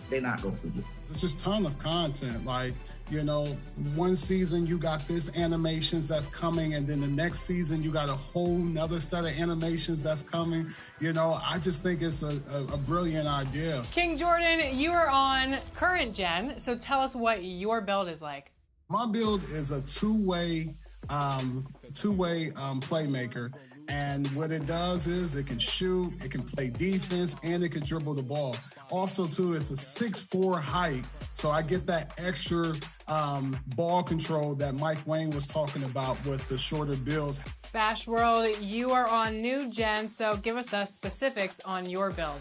they're not gonna forget. It's just a ton of content. Like, you know, one season you got this animations that's coming, and then the next season you got a whole nother set of animations that's coming. You know, I just think it's a brilliant idea. King Jordan, you are on current gen, so tell us what your build is like. My build is a two-way playmaker, And what it does is it can shoot, it can play defense, and it can dribble the ball. Also, too, it's a 6'4" height, so I get that extra ball control that Mike Wang was talking about with the shorter builds. Bash World, you are on new gen, so give us the specifics on your build.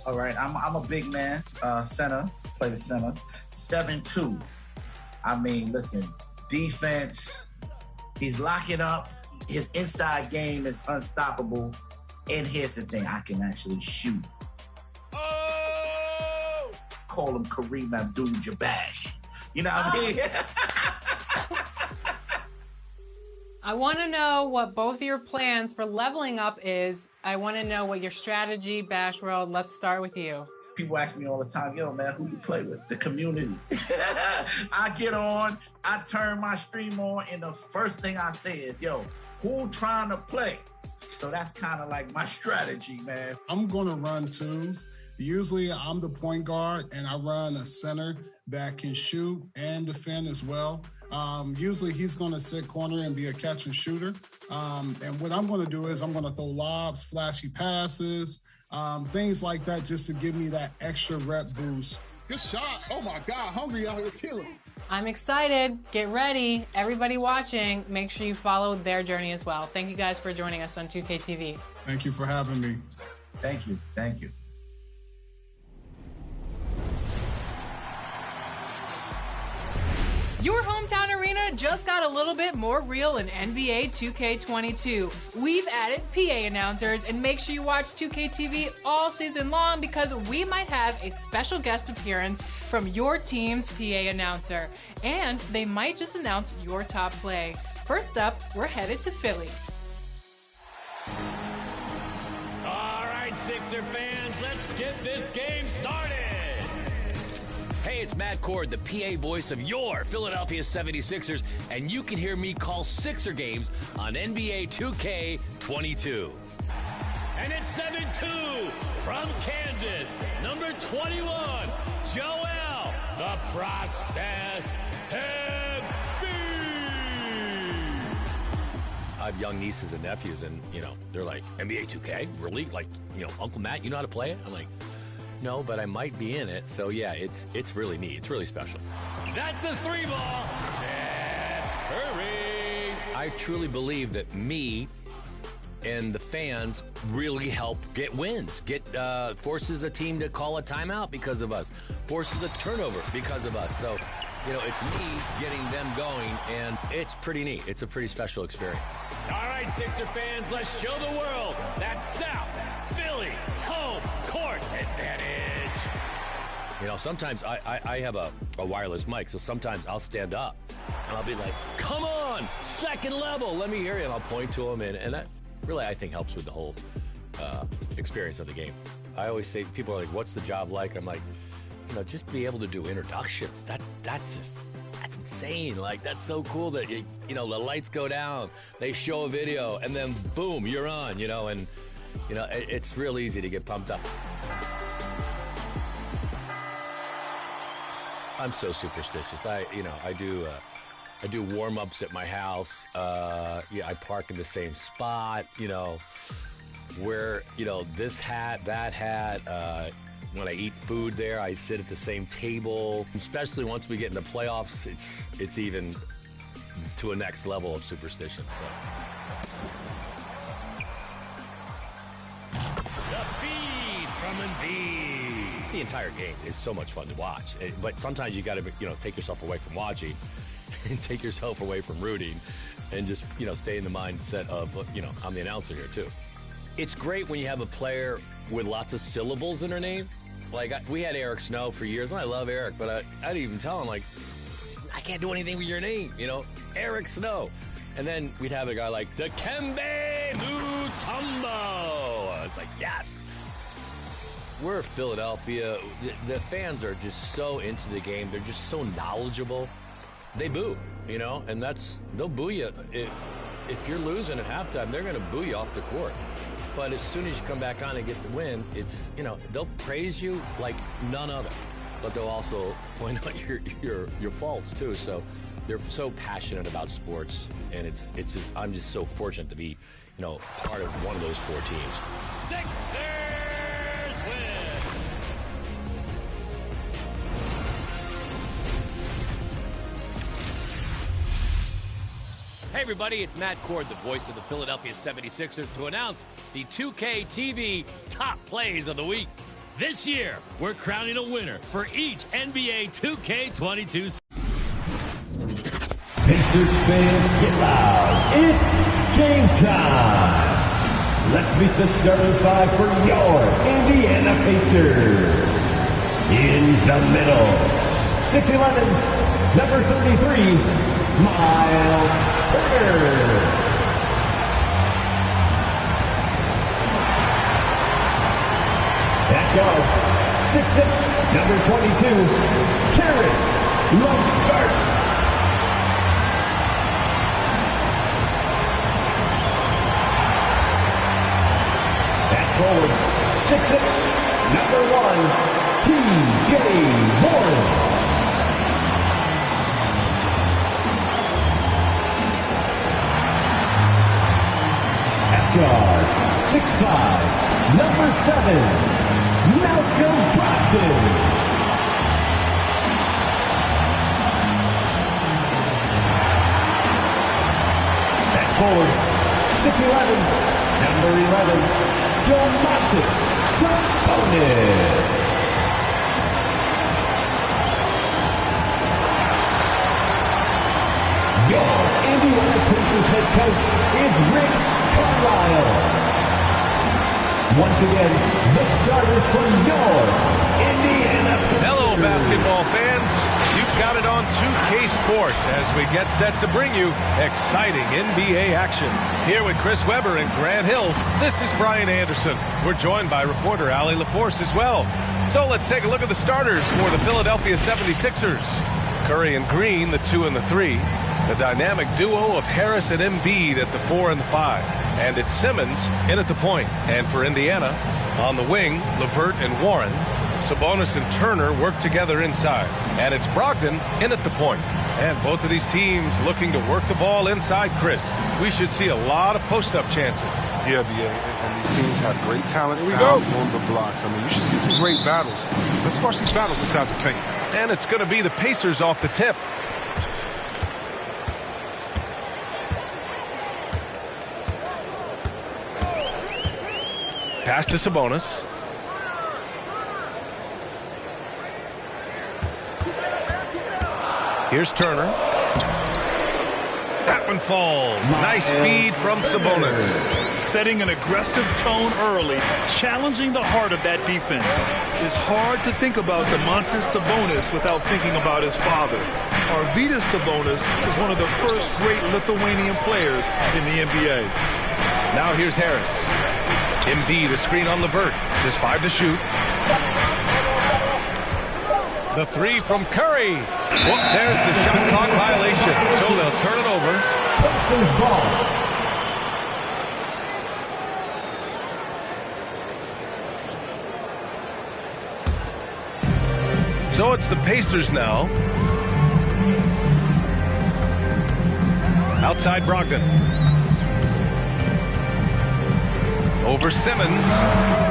All right, I'm a big man, center, play the center, 7'2". I mean, listen, defense, he's locking up. His inside game is unstoppable. And here's the thing, I can actually shoot. Oh! Call him Kareem Abdul-Jabbar. You know what I mean? I want to know what both your plans for leveling up is. I want to know what your strategy, Bash World. Let's start with you. People ask me all the time, yo, man, who you play with? The community. I get on, I turn my stream on, and the first thing I say is, yo, who trying to play? So that's kind of like my strategy, man. I'm going to run twos. Usually I'm the point guard, and I run a center that can shoot and defend as well. Usually he's going to sit corner and be a catch and shooter. And what I'm going to do is I'm going to throw lobs, flashy passes, things like that, just to give me that extra rep boost. Good shot. Oh, my God. Hungry out here killing. I'm excited. Get ready. Everybody watching, make sure you follow their journey as well. Thank you guys for joining us on 2K TV. Thank you for having me. Thank you. Thank you. Your hometown arena just got a little bit more real in NBA 2K22. We've added PA announcers, and make sure you watch 2K TV all season long because we might have a special guest appearance from your team's PA announcer, and they might just announce your top play. First up, we're headed to Philly. All right, Sixer fans, let's get this game started. Hey, it's Matt Cord, the PA voice of your Philadelphia 76ers, and you can hear me call Sixer games on NBA 2K22. And it's 7-2 from Kansas, number 21, Joel, the Process Embiid. I have young nieces and nephews, and, they're like, NBA 2K? Really? Like, Uncle Matt, you know how to play it? I'm like, no, but I might be in it. So, yeah, it's really neat. It's really special. That's a 3-ball. Seth Curry. I truly believe that me and the fans really help get wins, forces a team to call a timeout because of us, forces a turnover because of us. So, it's me getting them going, and it's pretty neat. It's a pretty special experience. All right, Sixer fans, let's show the world that South Philly home court advantage. Sometimes I have a wireless mic, so sometimes I'll stand up, and I'll be like, come on, second level, let me hear you, and I'll point to them, and that really, I think, helps with the whole experience of the game. I always say, people are like, what's the job like? I'm like, just be able to do introductions. That's insane. Like, that's so cool that, the lights go down, they show a video, and then boom, you're on, and, it's real easy to get pumped up. I'm so superstitious. I do warm-ups at my house. I park in the same spot, where, this hat, that hat. When I eat food there, I sit at the same table. Especially once we get into playoffs, it's even to a next level of superstition. So. The feed from Embiid. The entire game is so much fun to watch, but sometimes you got to, take yourself away from watching, and take yourself away from rooting, and just, stay in the mindset of, I'm the announcer here too. It's great when you have a player with lots of syllables in her name. Like, we had Eric Snow for years, and I love Eric, but I didn't even tell him, like, I can't do anything with your name, Eric Snow. And then we'd have a guy like Dikembe Mutombo. I was like, yes. We're Philadelphia. The fans are just so into the game. They're just so knowledgeable. They boo, and they'll boo you. If you're losing at halftime, they're going to boo you off the court. But as soon as you come back on and get the win, it's, they'll praise you like none other. but they'll also point out your faults too. So they're so passionate about sports, and it's just I'm just so fortunate to be, part of one of those 4 teams. Sixers win. Hey everybody, it's Matt Cord, the voice of the Philadelphia 76ers, to announce the 2K TV top plays of the week. This year, we're crowning a winner for each NBA 2K22. Pacers fans, get loud. It's game time. Let's meet the starting 5 for your Indiana Pacers. In the middle, 6'11", number 33, Miles Turner. At guard, 6'6", number 22, Caris LeVert. At forward, 6'6", number 1, T.J. Warren. At guard, 6'5", number 7, Malcolm Brogdon. At forward, 6'11", number 11, Domantas Sabonis. Your Indiana Pacers head coach is Rick Carlisle. Once again, the starters for your Indiana Pacers. Hello, basketball fans. You've got it on 2K Sports as we get set to bring you exciting NBA action. Here with Chris Webber and Grant Hill, this is Brian Anderson. We're joined by reporter Allie LaForce as well. So let's take a look at the starters for the Philadelphia 76ers. Curry and Green, the 2 and the 3. The dynamic duo of Harris and Embiid at the 4 and the 5. And it's Simmons in at the point. And for Indiana, on the wing, LeVert and Warren. Sabonis and Turner work together inside. And it's Brogdon in at the point. And both of these teams looking to work the ball inside, Chris. We should see a lot of post-up chances. Yeah, BA, and these teams have great talent on the blocks. I mean, you should see some great battles. Let's watch these battles inside the paint. And it's going to be the Pacers off the tip. Pass to Sabonis. Here's Turner. That one falls. Nice feed from Sabonis. Setting an aggressive tone early, challenging the heart of that defense. It's hard to think about Domantas Sabonis without thinking about his father. Arvydas Sabonis is one of the first great Lithuanian players in the NBA. Now here's Harris. Embiid, a screen on LeVert. Just 5 to shoot. The 3 from Curry. Whoop, there's the shot clock violation. So they'll turn it over. Pacers ball. So it's the Pacers now. Outside Brogdon. Over Simmons.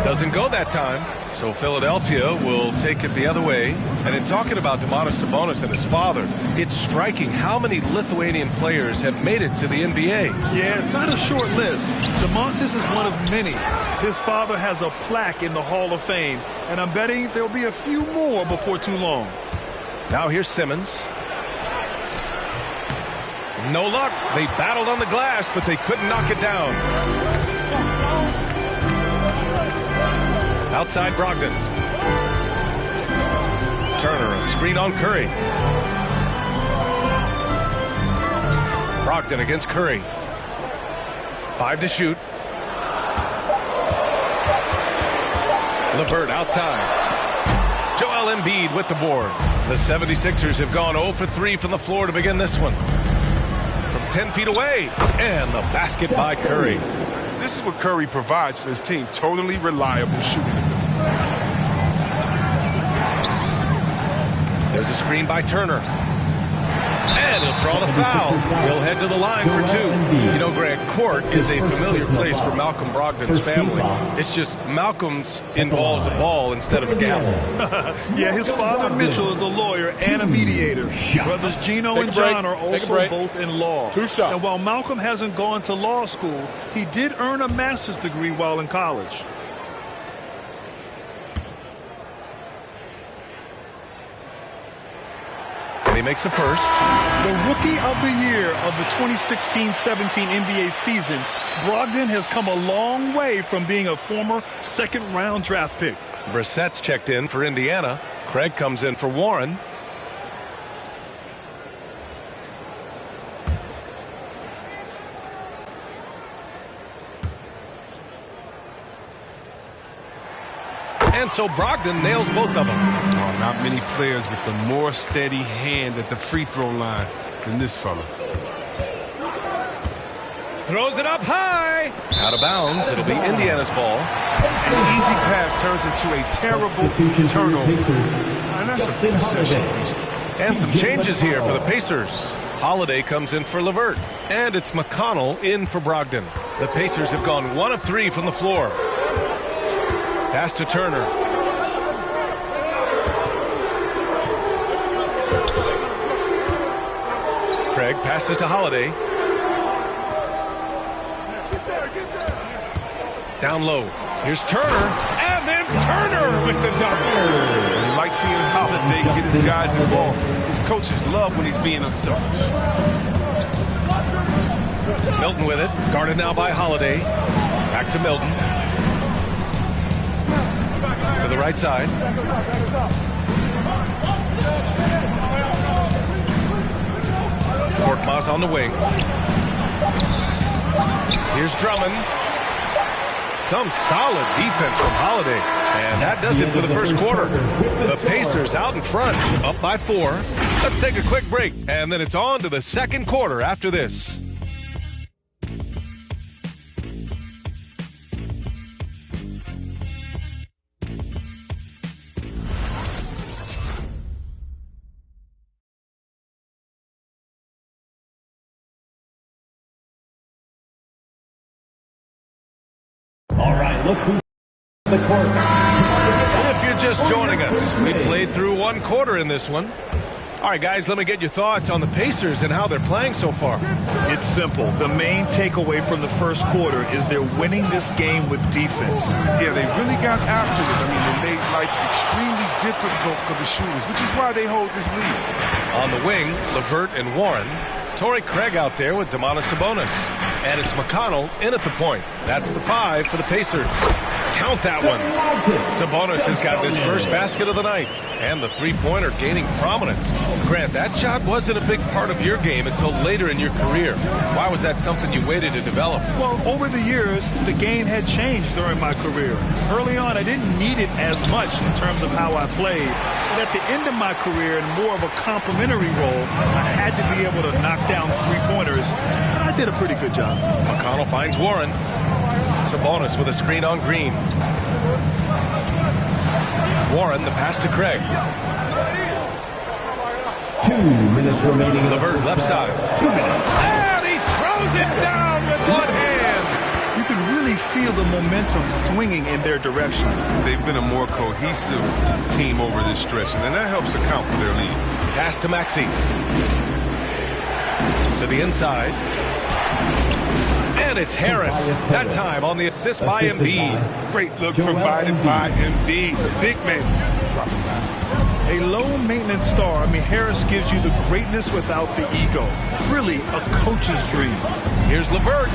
Doesn't go that time. So Philadelphia will take it the other way. And in talking about Domantas Sabonis and his father, it's striking how many Lithuanian players have made it to the NBA. Yeah, it's not a short list. Domantas is one of many. His father has a plaque in the Hall of Fame, and I'm betting there'll be a few more before too long. Now here's Simmons. No luck. They battled on the glass, but they couldn't knock it down. Outside Brogdon. Turner, a screen on Curry. Brogdon against Curry. 5 to shoot. LeVert outside. Joel Embiid with the board. The 76ers have gone 0 for 3 from the floor to begin this one. From 10 feet away. And the basket by Curry. This is what Curry provides for his team. Totally reliable shooting. There's a screen by Turner. And he'll draw the foul. He'll head to the line for 2. You know, Greg, court is a familiar place for Malcolm Brogdon's family. It's just Malcolm's involves a ball instead of a gavel. Yeah, his father Mitchell is a lawyer and a mediator. Brothers Gino and John are also both in law. 2 shots. And while Malcolm hasn't gone to law school, he did earn a master's degree while in college. He makes a first. The Rookie of the Year of the 2016-17 NBA season, Brogdon has come a long way from being a former second-round draft pick. Brissett's checked in for Indiana. Craig comes in for Warren. And so Brogdon nails both of them. Oh, not many players with the more steady hand at the free throw line than this fella. Throws it up high. Out of bounds. It'll be Indiana's ball. An easy pass turns into a terrible turnover. And that's a possession waste. And some changes here for the Pacers. Holiday comes in for LeVert. And it's McConnell in for Brogdon. The Pacers have gone 1 of 3 from the floor. Pass to Turner. Craig passes to Holiday. Down low. Here's Turner. And then Turner with the dunk. You like seeing Holiday get his guys involved. His coaches love when he's being unselfish. Milton with it. Guarded now by Holiday. Back to Milton. To the right side. Korkmaz on the wing. Here's Drummond. Some solid defense from Holiday. And that does it for the first quarter. The Pacers out in front, up by 4. Let's take a quick break, and then it's on to the second quarter after this. Look who's the court. If you're just joining us, we played through 1 quarter in this one. All right, guys, let me get your thoughts on the Pacers and how they're playing so far. It's simple. The main takeaway from the first quarter is they're winning this game with defense. Yeah, they really got after it. I mean, they made life extremely difficult for the shooters, which is why they hold this lead. On the wing, LeVert and Warren. Torrey Craig out there with Domantas Sabonis. And it's McConnell in at the point. That's the 5 for the Pacers. Count that one. Sabonis has got his first basket of the night. And the three-pointer gaining prominence. Grant, that shot wasn't a big part of your game until later in your career. Why was that something you waited to develop? Well, over the years, the game had changed during my career. Early on, I didn't need it as much in terms of how I played. But at the end of my career, in more of a complementary role, I had to be able to knock down three-pointers. And I did a pretty good job. McConnell finds Warren. Sabonis with a screen on Green. Warren, the pass to Craig. 2 minutes remaining. LeVert left side. 2 minutes. And he throws it down with one hand. You can really feel the momentum swinging in their direction. They've been a more cohesive team over this stretch, and that helps account for their lead. Pass to Maxey. To the inside. And it's Harris. That time on the assist by Embiid. Great look provided by Embiid. The big man dropping back. A low-maintenance star. I mean, Harris gives you the greatness without the ego. Really a coach's dream. Here's LeVert.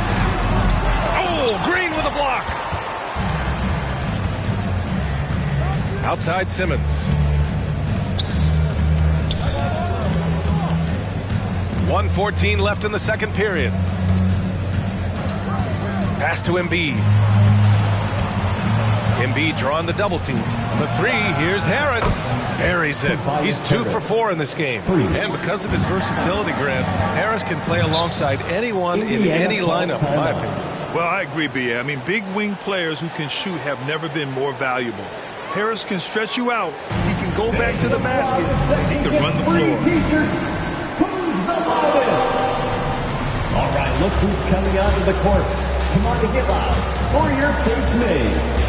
Oh, Green with a block. Outside Simmons. 1:14 left in the second period. Pass to Embiid. Embiid drawing the double team. The 3, here's Harris. Buries it. He's 2 for 4 in this game. And because of his versatility, Grant, Harris can play alongside anyone in any lineup, in my opinion. Well, I agree, B.A. I mean, big wing players who can shoot have never been more valuable. Harris can stretch you out. He can go back to the basket, and he can run the floor. T-shirts. Who's the loudest? All right, look who's coming onto the court. Come on to get loud for your face mates.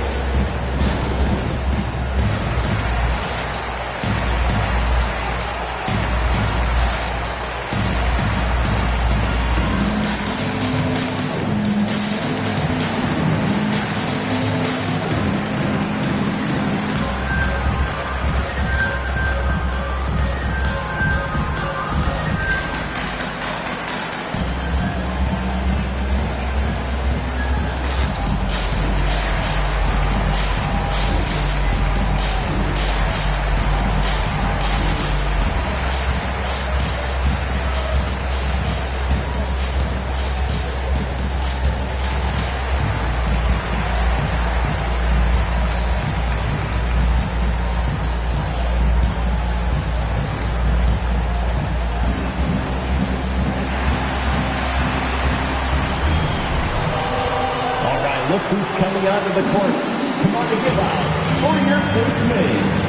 Look who's coming onto the court. Come on to give out for your face mates.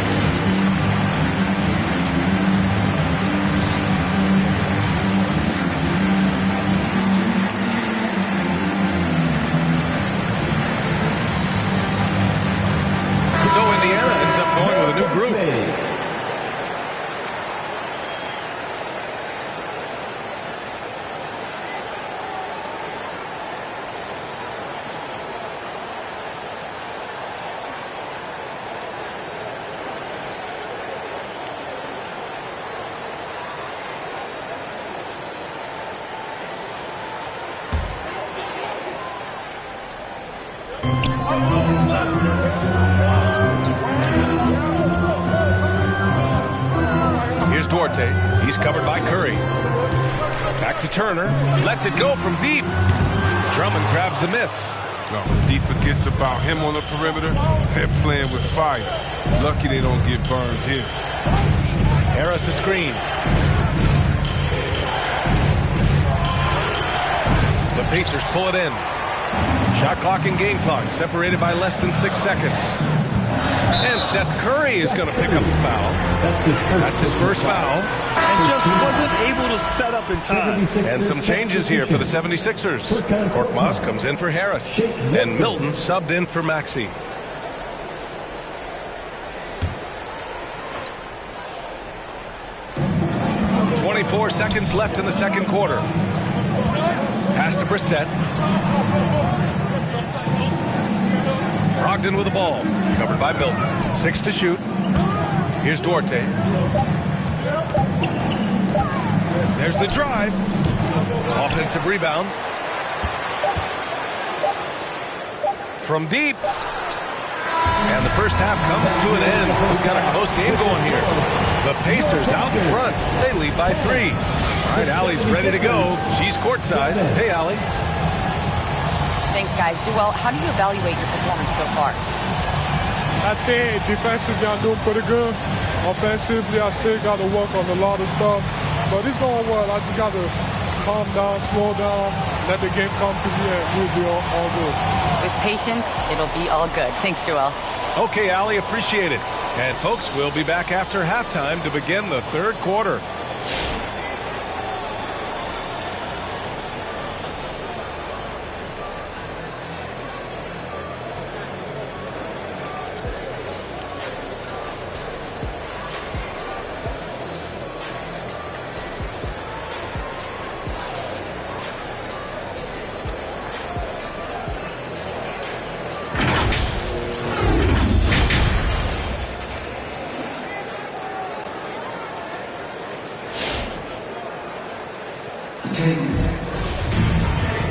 So Indiana ends up going with a new group. Here's Duarte. He's covered by Curry. Back to Turner. Lets it go from deep. Drummond grabs the miss. No, D forgets about him on the perimeter. They're playing with fire. Lucky they don't get burned here. Harris a screen. The Pacers pull it in. Shot clock and game clock separated by less than 6 seconds. And Seth Curry is going to pick up a foul. That's his first foul. And just wasn't able to set up in time. And some changes here for the 76ers. Korkmaz comes in for Harris. And Milton subbed in for Maxey. .24 seconds left in the second quarter. Pass to Brissett. Brogdon with the ball. Covered by Milton. 6 to shoot. Here's Duarte. There's the drive. Offensive rebound. From deep. And the first half comes to an end. We've got a close game going here. The Pacers out in front. They lead by 3. All right, Allie's ready to go. She's courtside. Hey, Allie. Thanks, guys. Duell, how do you evaluate your performance so far? I think defensively I'm doing pretty good. Offensively, I still got to work on a lot of stuff. But it's going well. I just got to calm down, slow down, let the game come to me, and we'll be all good. With patience, it'll be all good. Thanks, Duell. Okay, Allie, appreciate it. And, folks, we'll be back after halftime to begin the third quarter.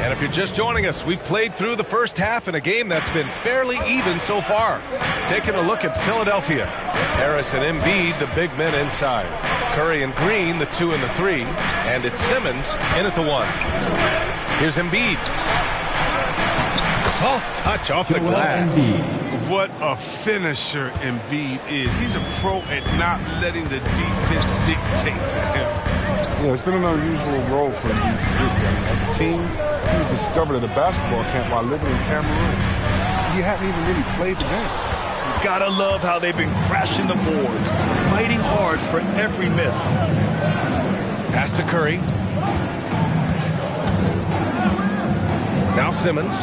And if you're just joining us, we've played through the first half in a game that's been fairly even so far. Taking a look at Philadelphia. Harris and Embiid, the big men inside. Curry and Green, the 2 and the 3. And it's Simmons in at the 1. Here's Embiid. Soft touch off the glass. What a finisher Embiid is. He's a pro at not letting the defense dictate to him. Yeah, it's been an unusual role for Embiid. As a team, he was discovered at a basketball camp while living in Cameroon. He hadn't even really played the game. He Gotta love how they've been crashing the boards, fighting hard for every miss. Pass to Curry. Now Simmons.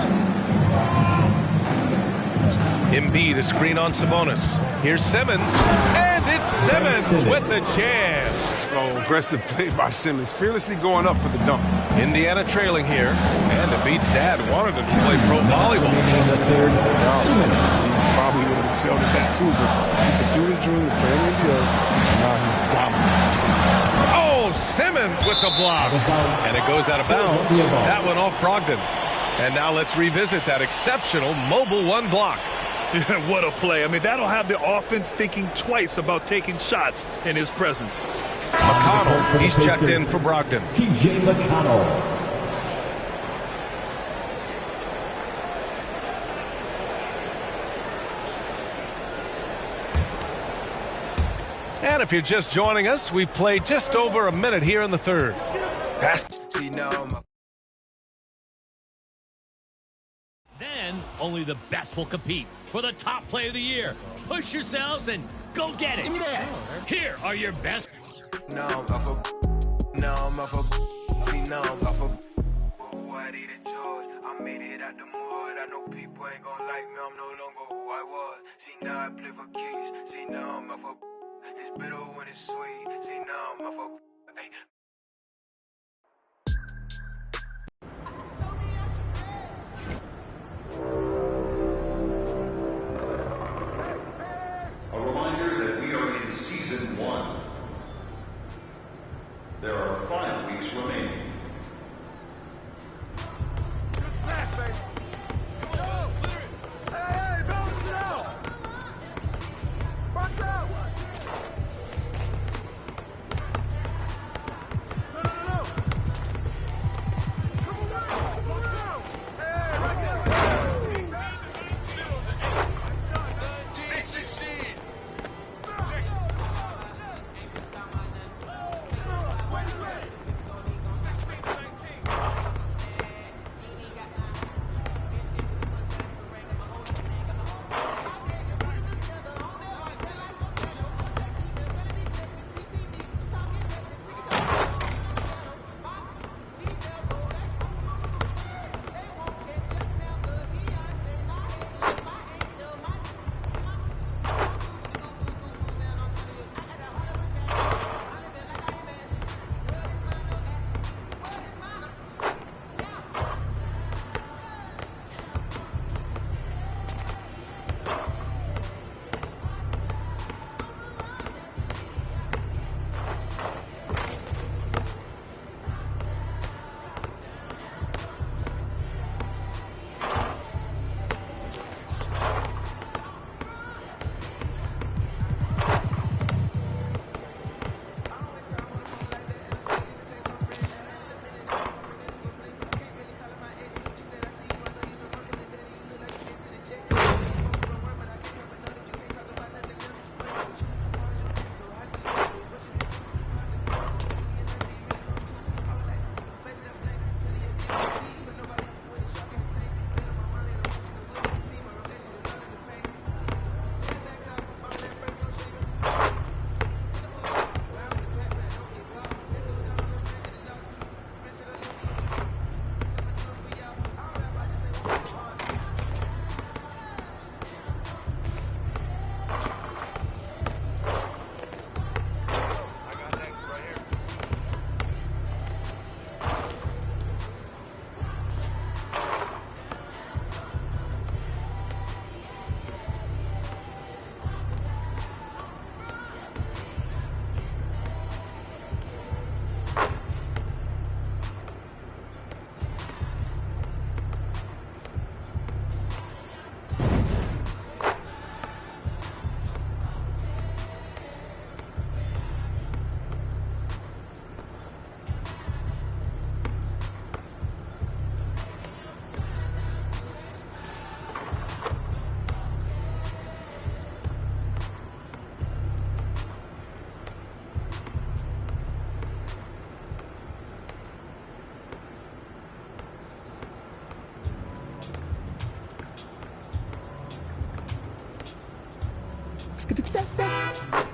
Embiid, a screen on Sabonis. Here's Simmons, and it's Simmons with the jam. Oh, aggressive play by Simmons, fearlessly going up for the dunk. Indiana trailing here, and Embiid's dad wanted him to play pro volleyball. Probably would have excelled at that too, but he pursued his dream of playing in the NBA, and now he's dominant. Oh, Simmons with the block, and it goes out of bounds. That went off Brogdon. And now let's revisit that exceptional Mobile One block. Yeah, what a play. I mean, that'll have the offense thinking twice about taking shots in his presence. McConnell, he's checked in for Brogdon. TJ McConnell. And if you're just joining us, we've played just over a minute here in the third. Pass. Then only the best will compete for the top play of the year. Push yourselves and go get it. Give me that. Here are your best. Now I'm off of. See, now I'm off of. Oh, I did it, George. I made it out the mud. I know people ain't gonna like me. I'm no longer who I was. See, now I play for keys. See, now I'm off of. It's bitter when it's sweet. See, now I'm off of. Hey. A reminder that we are in Season 1. There are 5 weeks remaining. Hey, bounce it out! Box out! That